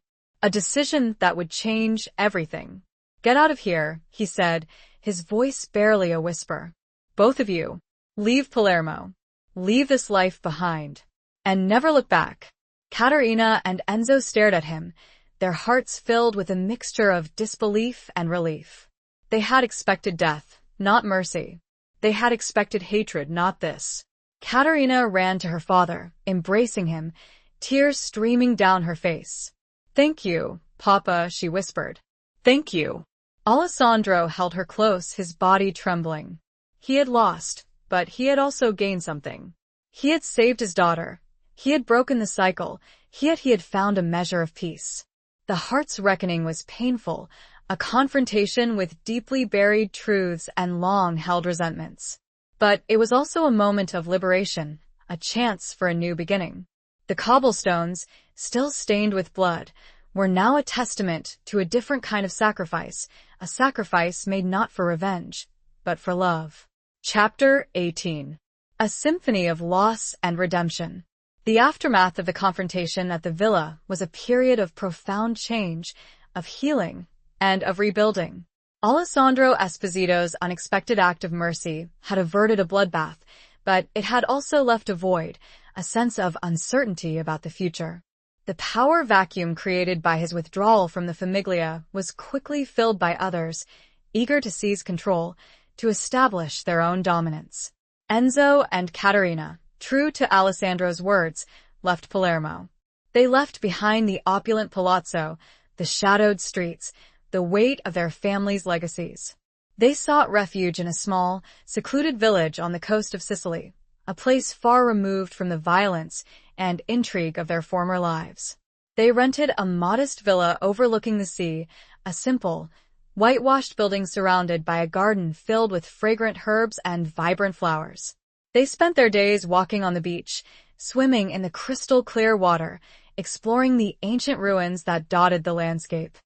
that would change everything. Get out of here, he said, his voice barely a whisper. Both of you, leave Palermo. Leave this life behind. And never look back. Katerina and Enzo stared at him, their hearts filled with a mixture of disbelief and relief. They had expected death, not mercy. They had expected hatred, not this. Katerina ran to her father, embracing him, tears streaming down her face. Thank you, Papa, she whispered. Thank you. Alessandro held her close, his body trembling. He had lost, but he had also gained something. He had saved his daughter. He had broken the cycle, yet he had found a measure of peace. The heart's reckoning was painful, a confrontation with deeply buried truths and long-held resentments. But it was also a moment of liberation, a chance for a new beginning. The cobblestones, still stained with blood, were now a testament to a different kind of sacrifice, a sacrifice made not for revenge, but for love. Chapter 18. A symphony of loss and redemption. The aftermath of the confrontation at the villa was a period of profound change, of healing, and of rebuilding. Alessandro Esposito's unexpected act of mercy had averted a bloodbath, but it had also left a void, a sense of uncertainty about the future. The power vacuum created by his withdrawal from the Famiglia was quickly filled by others, eager to seize control, to establish their own dominance. Enzo and Katerina, true to Alessandro's words, left Palermo. They left behind the opulent palazzo, the shadowed streets, the weight of their family's legacies. They sought refuge in a small, secluded village on the coast of Sicily, a place far removed from the violence and intrigue of their former lives. They rented a modest villa overlooking the sea, a simple, whitewashed building surrounded by a garden filled with fragrant herbs and vibrant flowers. They spent their days walking on the beach, swimming in the crystal-clear water, exploring the ancient ruins that dotted the landscape.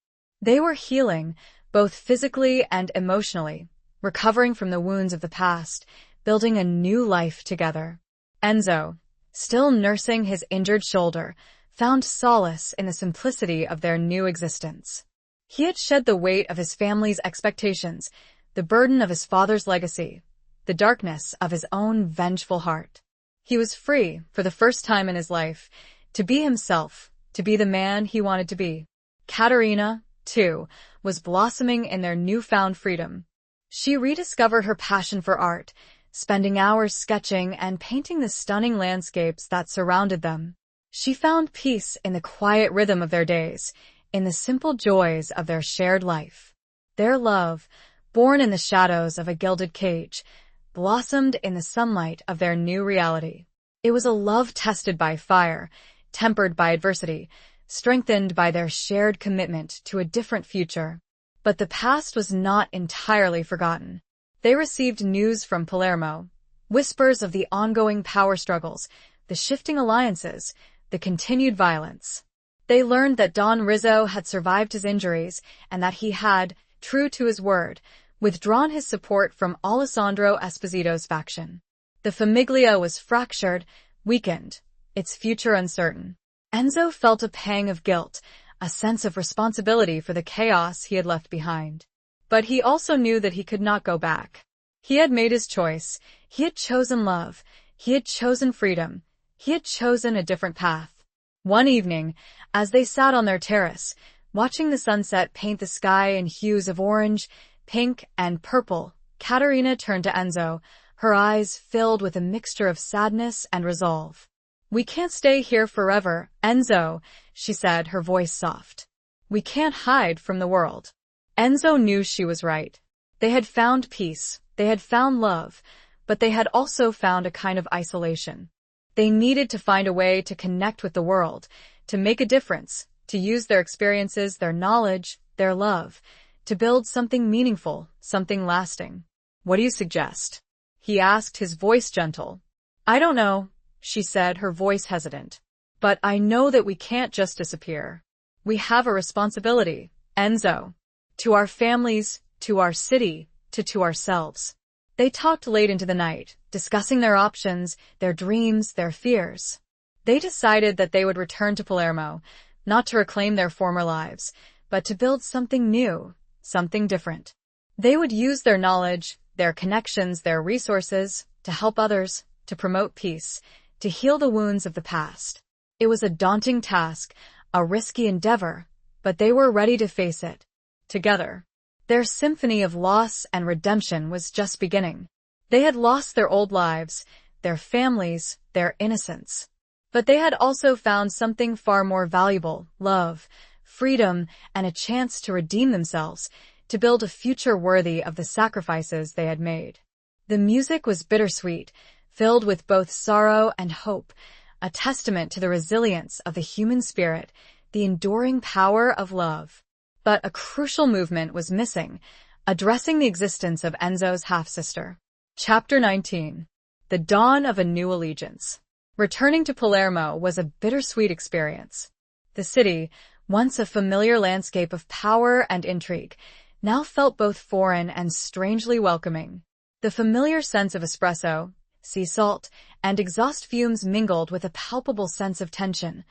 They were healing, both physically and emotionally, recovering from the wounds of the past, building a new life together. Enzo, still nursing his injured shoulder, found solace in the simplicity of their new existence. He had shed the weight of his family's expectations, the burden of his father's legacy, the darkness of his own vengeful heart. He was free, for the first time in his life, to be himself, to be the man he wanted to be. Katerina, too, was blossoming in their newfound freedom. She rediscovered her passion for art, spending hours sketching and painting the stunning landscapes that surrounded them. She found peace in the quiet rhythm of their days, in the simple joys of their shared life. Their love, born in the shadows of a gilded cage, blossomed in the sunlight of their new reality. It was a love tested by fire, tempered by adversity, strengthened by their shared commitment to a different future. But the past was not entirely forgotten. They received news from Palermo, whispers of the ongoing power struggles, the shifting alliances, the continued violence. They learned that Don Rizzo had survived his injuries and that he had, true to his word, withdrawn his support from Alessandro Esposito's faction. The Famiglia was fractured, weakened, its future uncertain. Enzo felt a pang of guilt, a sense of responsibility for the chaos he had left behind. But he also knew that he could not go back. He had made his choice. He had chosen love. He had chosen freedom. He had chosen a different path. One evening, as they sat on their terrace, watching the sunset paint the sky in hues of orange, pink, and purple, Caterina turned to Enzo, her eyes filled with a mixture of sadness and resolve. "We can't stay here forever, Enzo," she said, her voice soft. "We can't hide from the world." Enzo knew she was right. They had found peace, they had found love, but they had also found a kind of isolation. They needed to find a way to connect with the world, to make a difference, to use their experiences, their knowledge, their love, to build something meaningful, something lasting. "What do you suggest?" he asked, his voice gentle. "I don't know," she said, her voice hesitant. "But I know that we can't just disappear. We have a responsibility, Enzo. To our families, to our city, to ourselves." They talked late into the night, discussing their options, their dreams, their fears. They decided that they would return to Palermo, not to reclaim their former lives, but to build something new, something different. They would use their knowledge, their connections, their resources, to help others, to promote peace, to heal the wounds of the past. It was a daunting task, a risky endeavor, but they were ready to face it. Together. Their symphony of loss and redemption was just beginning. They had lost their old lives, their families, their innocence. But they had also found something far more valuable: love, freedom, and a chance to redeem themselves, to build a future worthy of the sacrifices they had made. The music was bittersweet, filled with both sorrow and hope, a testament to the resilience of the human spirit, the enduring power of love. But a crucial movement was missing, addressing the existence of Enzo's half-sister. Chapter 19. The Dawn of a New Allegiance. Returning to Palermo was a bittersweet experience. The city, once a familiar landscape of power and intrigue, now felt both foreign and strangely welcoming. The familiar scents of espresso, sea salt, and exhaust fumes mingled with a palpable sense of tension,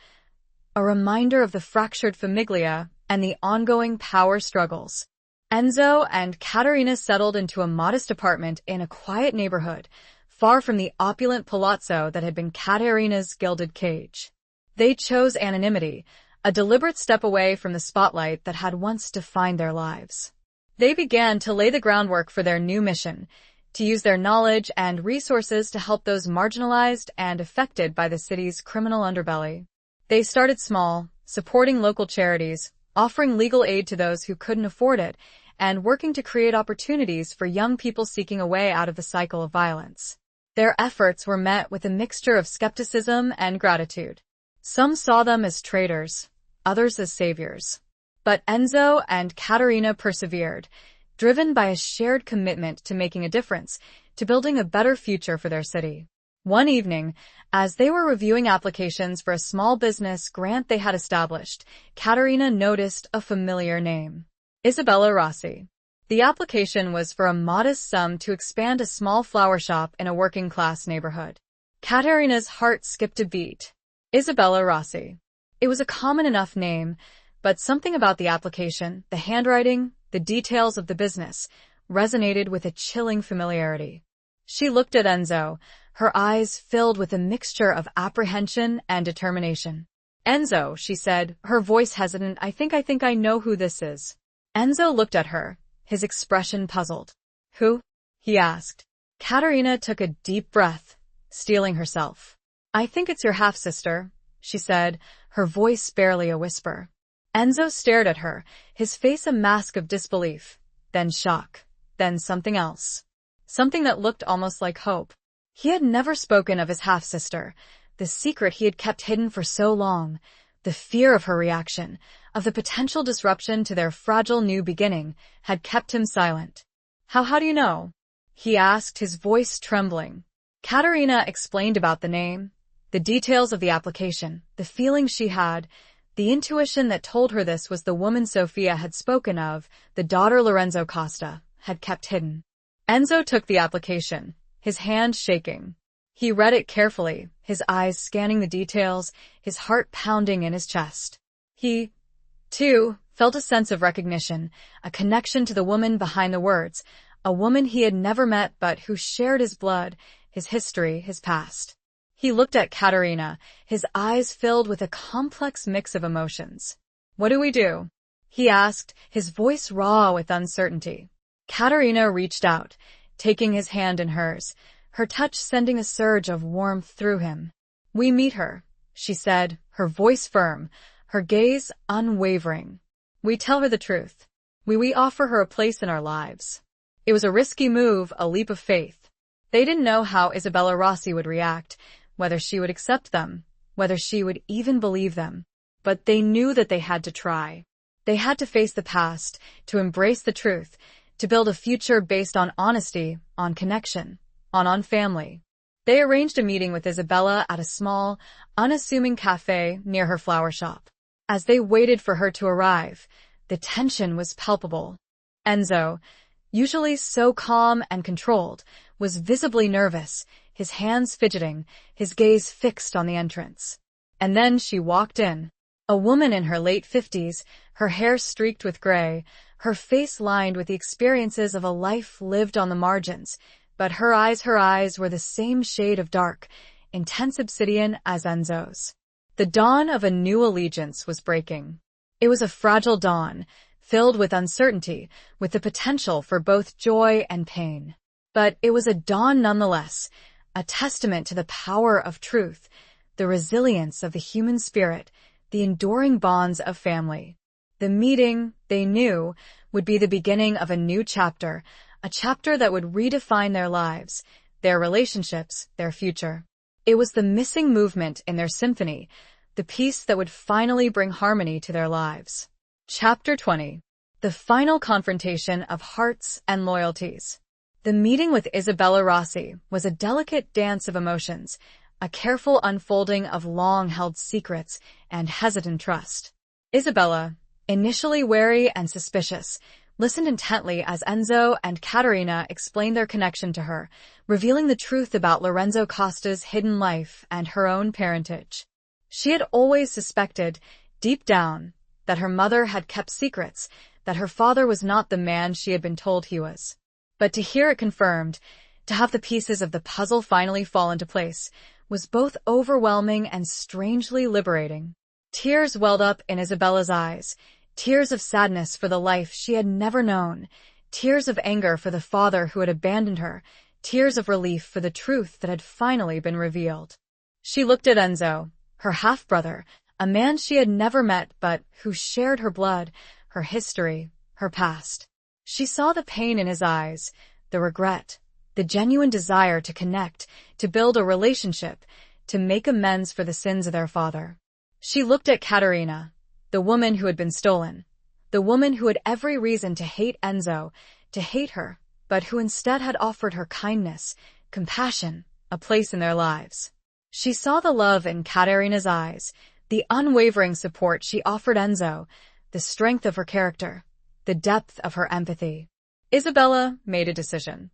a reminder of the fractured Famiglia and the ongoing power struggles. Enzo and Caterina settled into a modest apartment in a quiet neighborhood, far from the opulent palazzo that had been Caterina's gilded cage. They chose anonymity, a deliberate step away from the spotlight that had once defined their lives. They began to lay the groundwork for their new mission, to use their knowledge and resources to help those marginalized and affected by the city's criminal underbelly. They started small, supporting local charities, offering legal aid to those who couldn't afford it, and working to create opportunities for young people seeking a way out of the cycle of violence. Their efforts were met with a mixture of skepticism and gratitude. Some saw them as traitors, others as saviors. But Enzo and Caterina persevered, driven by a shared commitment to making a difference, to building a better future for their city. One evening, as they were reviewing applications for a small business grant they had established, Caterina noticed a familiar name: Isabella Rossi. The application was for a modest sum to expand a small flower shop in a working-class neighborhood. Caterina's heart skipped a beat. Isabella Rossi. It was a common enough name, but something about the application, the handwriting, the details of the business, resonated with a chilling familiarity. She looked at Enzo, her eyes filled with a mixture of apprehension and determination. "Enzo," she said, her voice hesitant, I think I know who this is." Enzo looked at her, his expression puzzled. "Who?" he asked. Caterina took a deep breath, steeling herself. "I think it's your half-sister," she said, her voice barely a whisper. Enzo stared at her, his face a mask of disbelief, then shock, then something else. Something that looked almost like hope. He had never spoken of his half-sister, the secret he had kept hidden for so long, the fear of her reaction, of the potential disruption to their fragile new beginning, had kept him silent. How do you know?" he asked, his voice trembling. Katerina explained about the name, the details of the application, the feeling she had, the intuition that told her this was the woman Sophia had spoken of, the daughter Lorenzo Costa had kept hidden. Enzo took the application, his hand shaking. He read it carefully, his eyes scanning the details, his heart pounding in his chest. He, too, felt a sense of recognition, a connection to the woman behind the words, a woman he had never met but who shared his blood, his history, his past. He looked at Katerina, his eyes filled with a complex mix of emotions. "What do we do?" he asked, his voice raw with uncertainty. Katerina reached out, taking his hand in hers, her touch sending a surge of warmth through him. "We meet her," she said, her voice firm, her gaze unwavering. "We tell her the truth. We offer her a place in our lives." It was a risky move, a leap of faith. They didn't know how Isabella Rossi would react, whether she would accept them, whether she would even believe them. But they knew that they had to try. They had to face the past, to embrace the truth, to build a future based on honesty, on connection, on family. They arranged a meeting with Isabella at a small, unassuming cafe near her flower shop. As they waited for her to arrive, the tension was palpable. Enzo, usually so calm and controlled, was visibly nervous, his hands fidgeting, his gaze fixed on the entrance. And then she walked in. A woman in her late 50s, her hair streaked with gray, her face lined with the experiences of a life lived on the margins, but her eyes were the same shade of dark, intense obsidian as Enzo's. The dawn of a new allegiance was breaking. It was a fragile dawn, filled with uncertainty, with the potential for both joy and pain. But it was a dawn nonetheless, a testament to the power of truth, the resilience of the human spirit, the enduring bonds of family. The meeting, they knew, would be the beginning of a new chapter, a chapter that would redefine their lives, their relationships, their future. It was the missing movement in their symphony, the piece that would finally bring harmony to their lives. Chapter 20. The final confrontation of hearts and loyalties. The meeting with Isabella Rossi was a delicate dance of emotions, a careful unfolding of long-held secrets and hesitant trust. Isabella, initially wary and suspicious, listened intently as Enzo and Katerina explained their connection to her, revealing the truth about Lorenzo Costa's hidden life and her own parentage. She had always suspected, deep down, that her mother had kept secrets, that her father was not the man she had been told he was. But to hear it confirmed, to have the pieces of the puzzle finally fall into place, was both overwhelming and strangely liberating. Tears welled up in Isabella's eyes, tears of sadness for the life she had never known, tears of anger for the father who had abandoned her, tears of relief for the truth that had finally been revealed. She looked at Enzo, her half-brother, a man she had never met but who shared her blood, her history, her past. She saw the pain in his eyes, the regret, the genuine desire to connect, to build a relationship, to make amends for the sins of their father. She looked at Katerina, the woman who had been stolen, the woman who had every reason to hate Enzo, to hate her, but who instead had offered her kindness, compassion, a place in their lives. She saw the love in Katerina's eyes, the unwavering support she offered Enzo, the strength of her character, the depth of her empathy. Isabella made a decision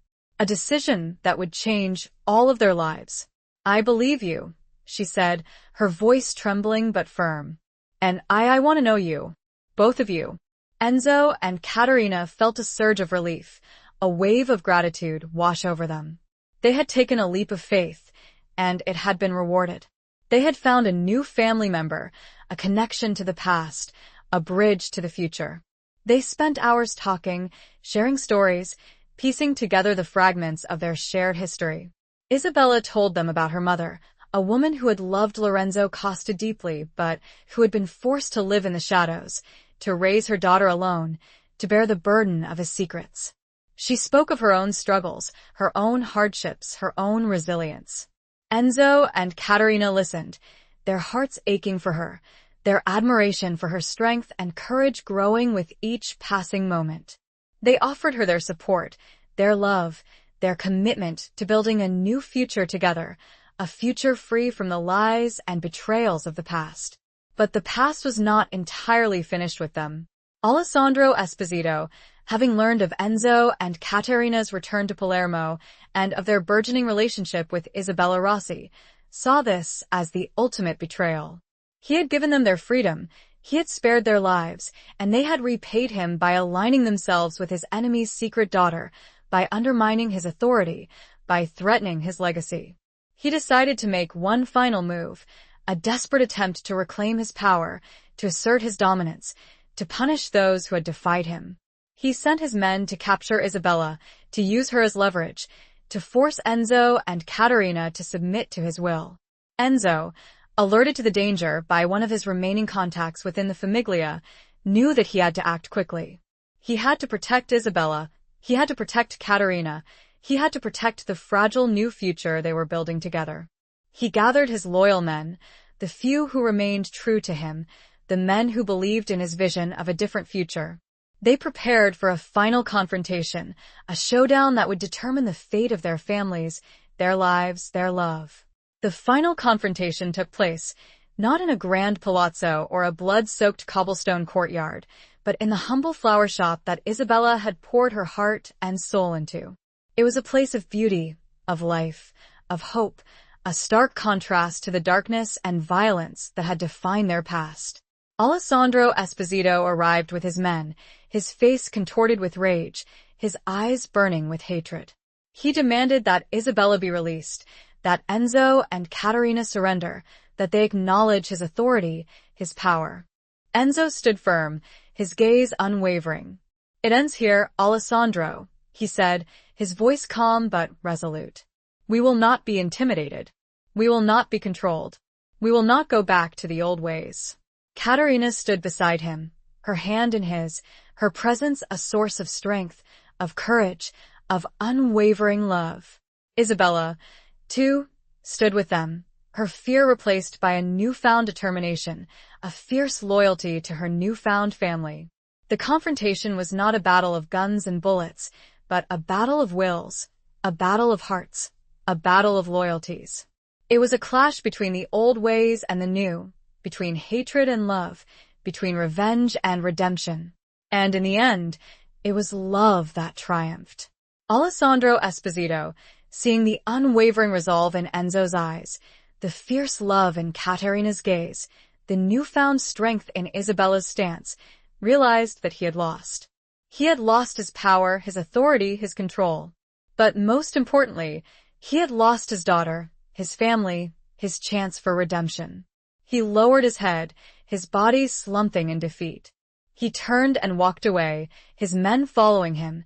that would change all of their lives. "I believe you," she said, her voice trembling but firm. "And I want to know you. Both of you." Enzo and Katerina felt a surge of relief, a wave of gratitude wash over them. They had taken a leap of faith, and it had been rewarded. They had found a new family member, a connection to the past, a bridge to the future. They spent hours talking, sharing stories, piecing together the fragments of their shared history. Isabella told them about her mother, a woman who had loved Lorenzo Costa deeply, but who had been forced to live in the shadows, to raise her daughter alone, to bear the burden of his secrets. She spoke of her own struggles, her own hardships, her own resilience. Enzo and Katerina listened, their hearts aching for her, their admiration for her strength and courage growing with each passing moment. They offered her their support, their love, their commitment to building a new future together, a future free from the lies and betrayals of the past. But the past was not entirely finished with them. Alessandro Esposito, having learned of Enzo and Caterina's return to Palermo and of their burgeoning relationship with Isabella Rossi, saw this as the ultimate betrayal. He had given them their freedom, he had spared their lives, and they had repaid him by aligning themselves with his enemy's secret daughter, by undermining his authority, by threatening his legacy. He decided to make one final move, a desperate attempt to reclaim his power, to assert his dominance, to punish those who had defied him. He sent his men to capture Isabella, to use her as leverage, to force Enzo and Caterina to submit to his will. Enzo, alerted to the danger by one of his remaining contacts within the Famiglia, knew that he had to act quickly. He had to protect Isabella, he had to protect Caterina, he had to protect the fragile new future they were building together. He gathered his loyal men, the few who remained true to him, the men who believed in his vision of a different future. They prepared for a final confrontation, a showdown that would determine the fate of their families, their lives, their love. The final confrontation took place, not in a grand palazzo or a blood-soaked cobblestone courtyard, but in the humble flower shop that Isabella had poured her heart and soul into. It was a place of beauty, of life, of hope, a stark contrast to the darkness and violence that had defined their past. Alessandro Esposito arrived with his men, his face contorted with rage, his eyes burning with hatred. He demanded that Isabella be released, that Enzo and Caterina surrender, that they acknowledge his authority, his power. Enzo stood firm, his gaze unwavering. "It ends here, Alessandro," he said, his voice calm but resolute. "We will not be intimidated. We will not be controlled. We will not go back to the old ways." Caterina stood beside him, her hand in his, her presence a source of strength, of courage, of unwavering love. Isabella, too, stood with them, her fear replaced by a newfound determination, a fierce loyalty to her newfound family. The confrontation was not a battle of guns and bullets, but a battle of wills, a battle of hearts, a battle of loyalties. It was a clash between the old ways and the new, between hatred and love, between revenge and redemption. And in the end, it was love that triumphed. Alessandro Esposito, seeing the unwavering resolve in Enzo's eyes, the fierce love in Caterina's gaze, the newfound strength in Isabella's stance, realized that he had lost. He had lost his power, his authority, his control. But most importantly, he had lost his daughter, his family, his chance for redemption. He lowered his head, his body slumping in defeat. He turned and walked away, his men following him,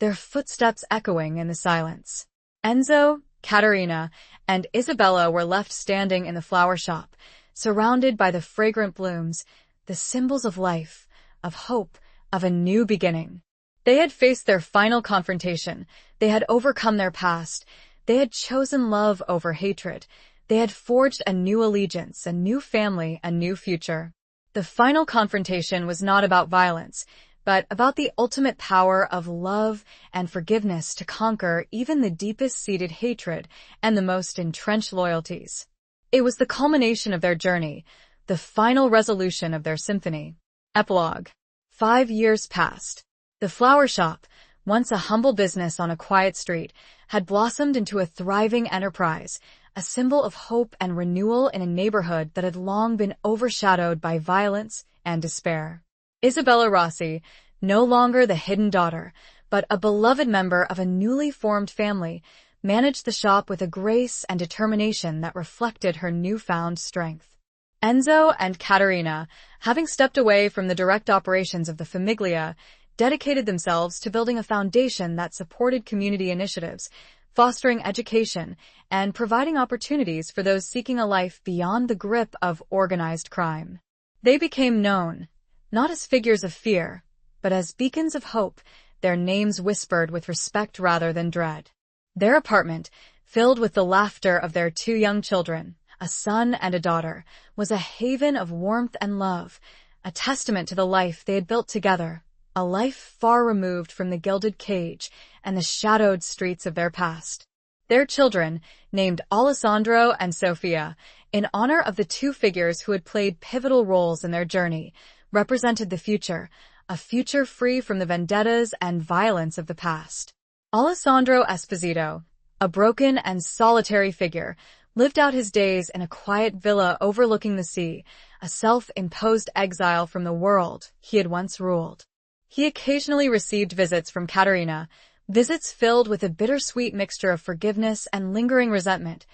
their footsteps echoing in the silence. Enzo, Caterina, and Isabella were left standing in the flower shop, surrounded by the fragrant blooms, the symbols of life, of hope, of a new beginning. They had faced their final confrontation. They had overcome their past. They had chosen love over hatred. They had forged a new allegiance, a new family, a new future. The final confrontation was not about violence, but about the ultimate power of love and forgiveness to conquer even the deepest-seated hatred and the most entrenched loyalties. It was the culmination of their journey, the final resolution of their symphony. Epilogue. 5 years passed. The flower shop, once a humble business on a quiet street, had blossomed into a thriving enterprise, a symbol of hope and renewal in a neighborhood that had long been overshadowed by violence and despair. Isabella Rossi, no longer the hidden daughter, but a beloved member of a newly formed family, managed the shop with a grace and determination that reflected her newfound strength. Enzo and Caterina, having stepped away from the direct operations of the Famiglia, dedicated themselves to building a foundation that supported community initiatives, fostering education, and providing opportunities for those seeking a life beyond the grip of organized crime. They became known, not as figures of fear, but as beacons of hope, their names whispered with respect rather than dread. Their apartment, filled with the laughter of their 2 young children, a son and a daughter, was a haven of warmth and love, a testament to the life they had built together, a life far removed from the gilded cage and the shadowed streets of their past. Their children, named Alessandro and Sofia, in honor of the two figures who had played pivotal roles in their journey, represented the future, a future free from the vendettas and violence of the past. Alessandro Esposito, a broken and solitary figure, lived out his days in a quiet villa overlooking the sea, a self-imposed exile from the world he had once ruled. He occasionally received visits from Caterina, visits filled with a bittersweet mixture of forgiveness and lingering resentment,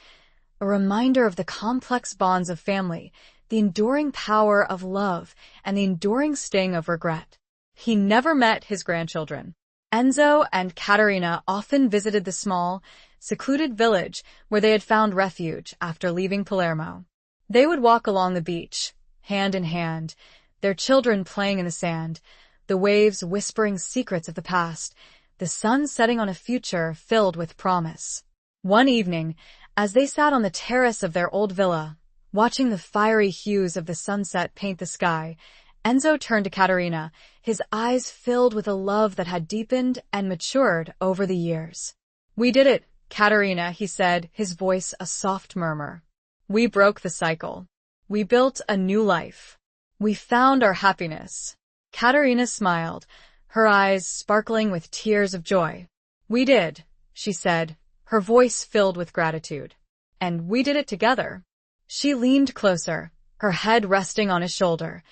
a reminder of the complex bonds of family, the enduring power of love, and the enduring sting of regret. He never met his grandchildren. Enzo and Caterina often visited the small, secluded village where they had found refuge after leaving Palermo. They would walk along the beach, hand in hand, their children playing in the sand, the waves whispering secrets of the past, the sun setting on a future filled with promise. One evening, as they sat on the terrace of their old villa, watching the fiery hues of the sunset paint the sky, Enzo turned to Caterina, his eyes filled with a love that had deepened and matured over the years. "We did it, Caterina," he said, his voice a soft murmur. "We broke the cycle. We built a new life. We found our happiness." Caterina smiled, her eyes sparkling with tears of joy. "We did," she said, her voice filled with gratitude. "And we did it together." She leaned closer, her head resting on his shoulder,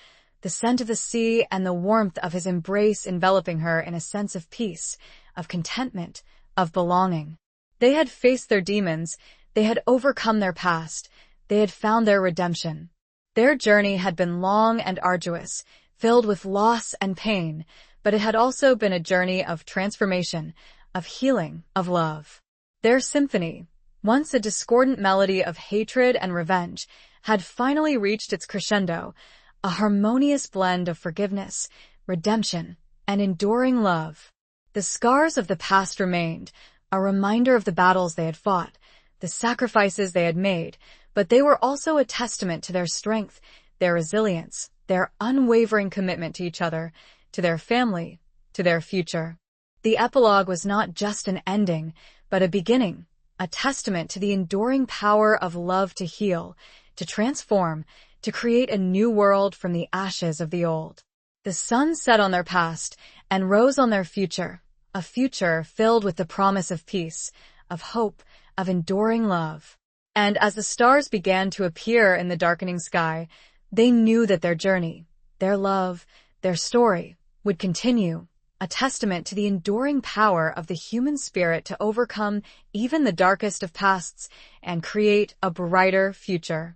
the scent of the sea and the warmth of his embrace enveloping her in a sense of peace, of contentment, of belonging. They had faced their demons, they had overcome their past, they had found their redemption. Their journey had been long and arduous, filled with loss and pain, but it had also been a journey of transformation, of healing, of love. Their symphony, once a discordant melody of hatred and revenge, had finally reached its crescendo, a harmonious blend of forgiveness, redemption, and enduring love. The scars of the past remained, a reminder of the battles they had fought, the sacrifices they had made, but they were also a testament to their strength, their resilience, their unwavering commitment to each other, to their family, to their future. The epilogue was not just an ending, but a beginning, a testament to the enduring power of love to heal, to transform, to create a new world from the ashes of the old. The sun set on their past and rose on their future, a future filled with the promise of peace, of hope, of enduring love. And as the stars began to appear in the darkening sky, they knew that their journey, their love, their story would continue, a testament to the enduring power of the human spirit to overcome even the darkest of pasts and create a brighter future.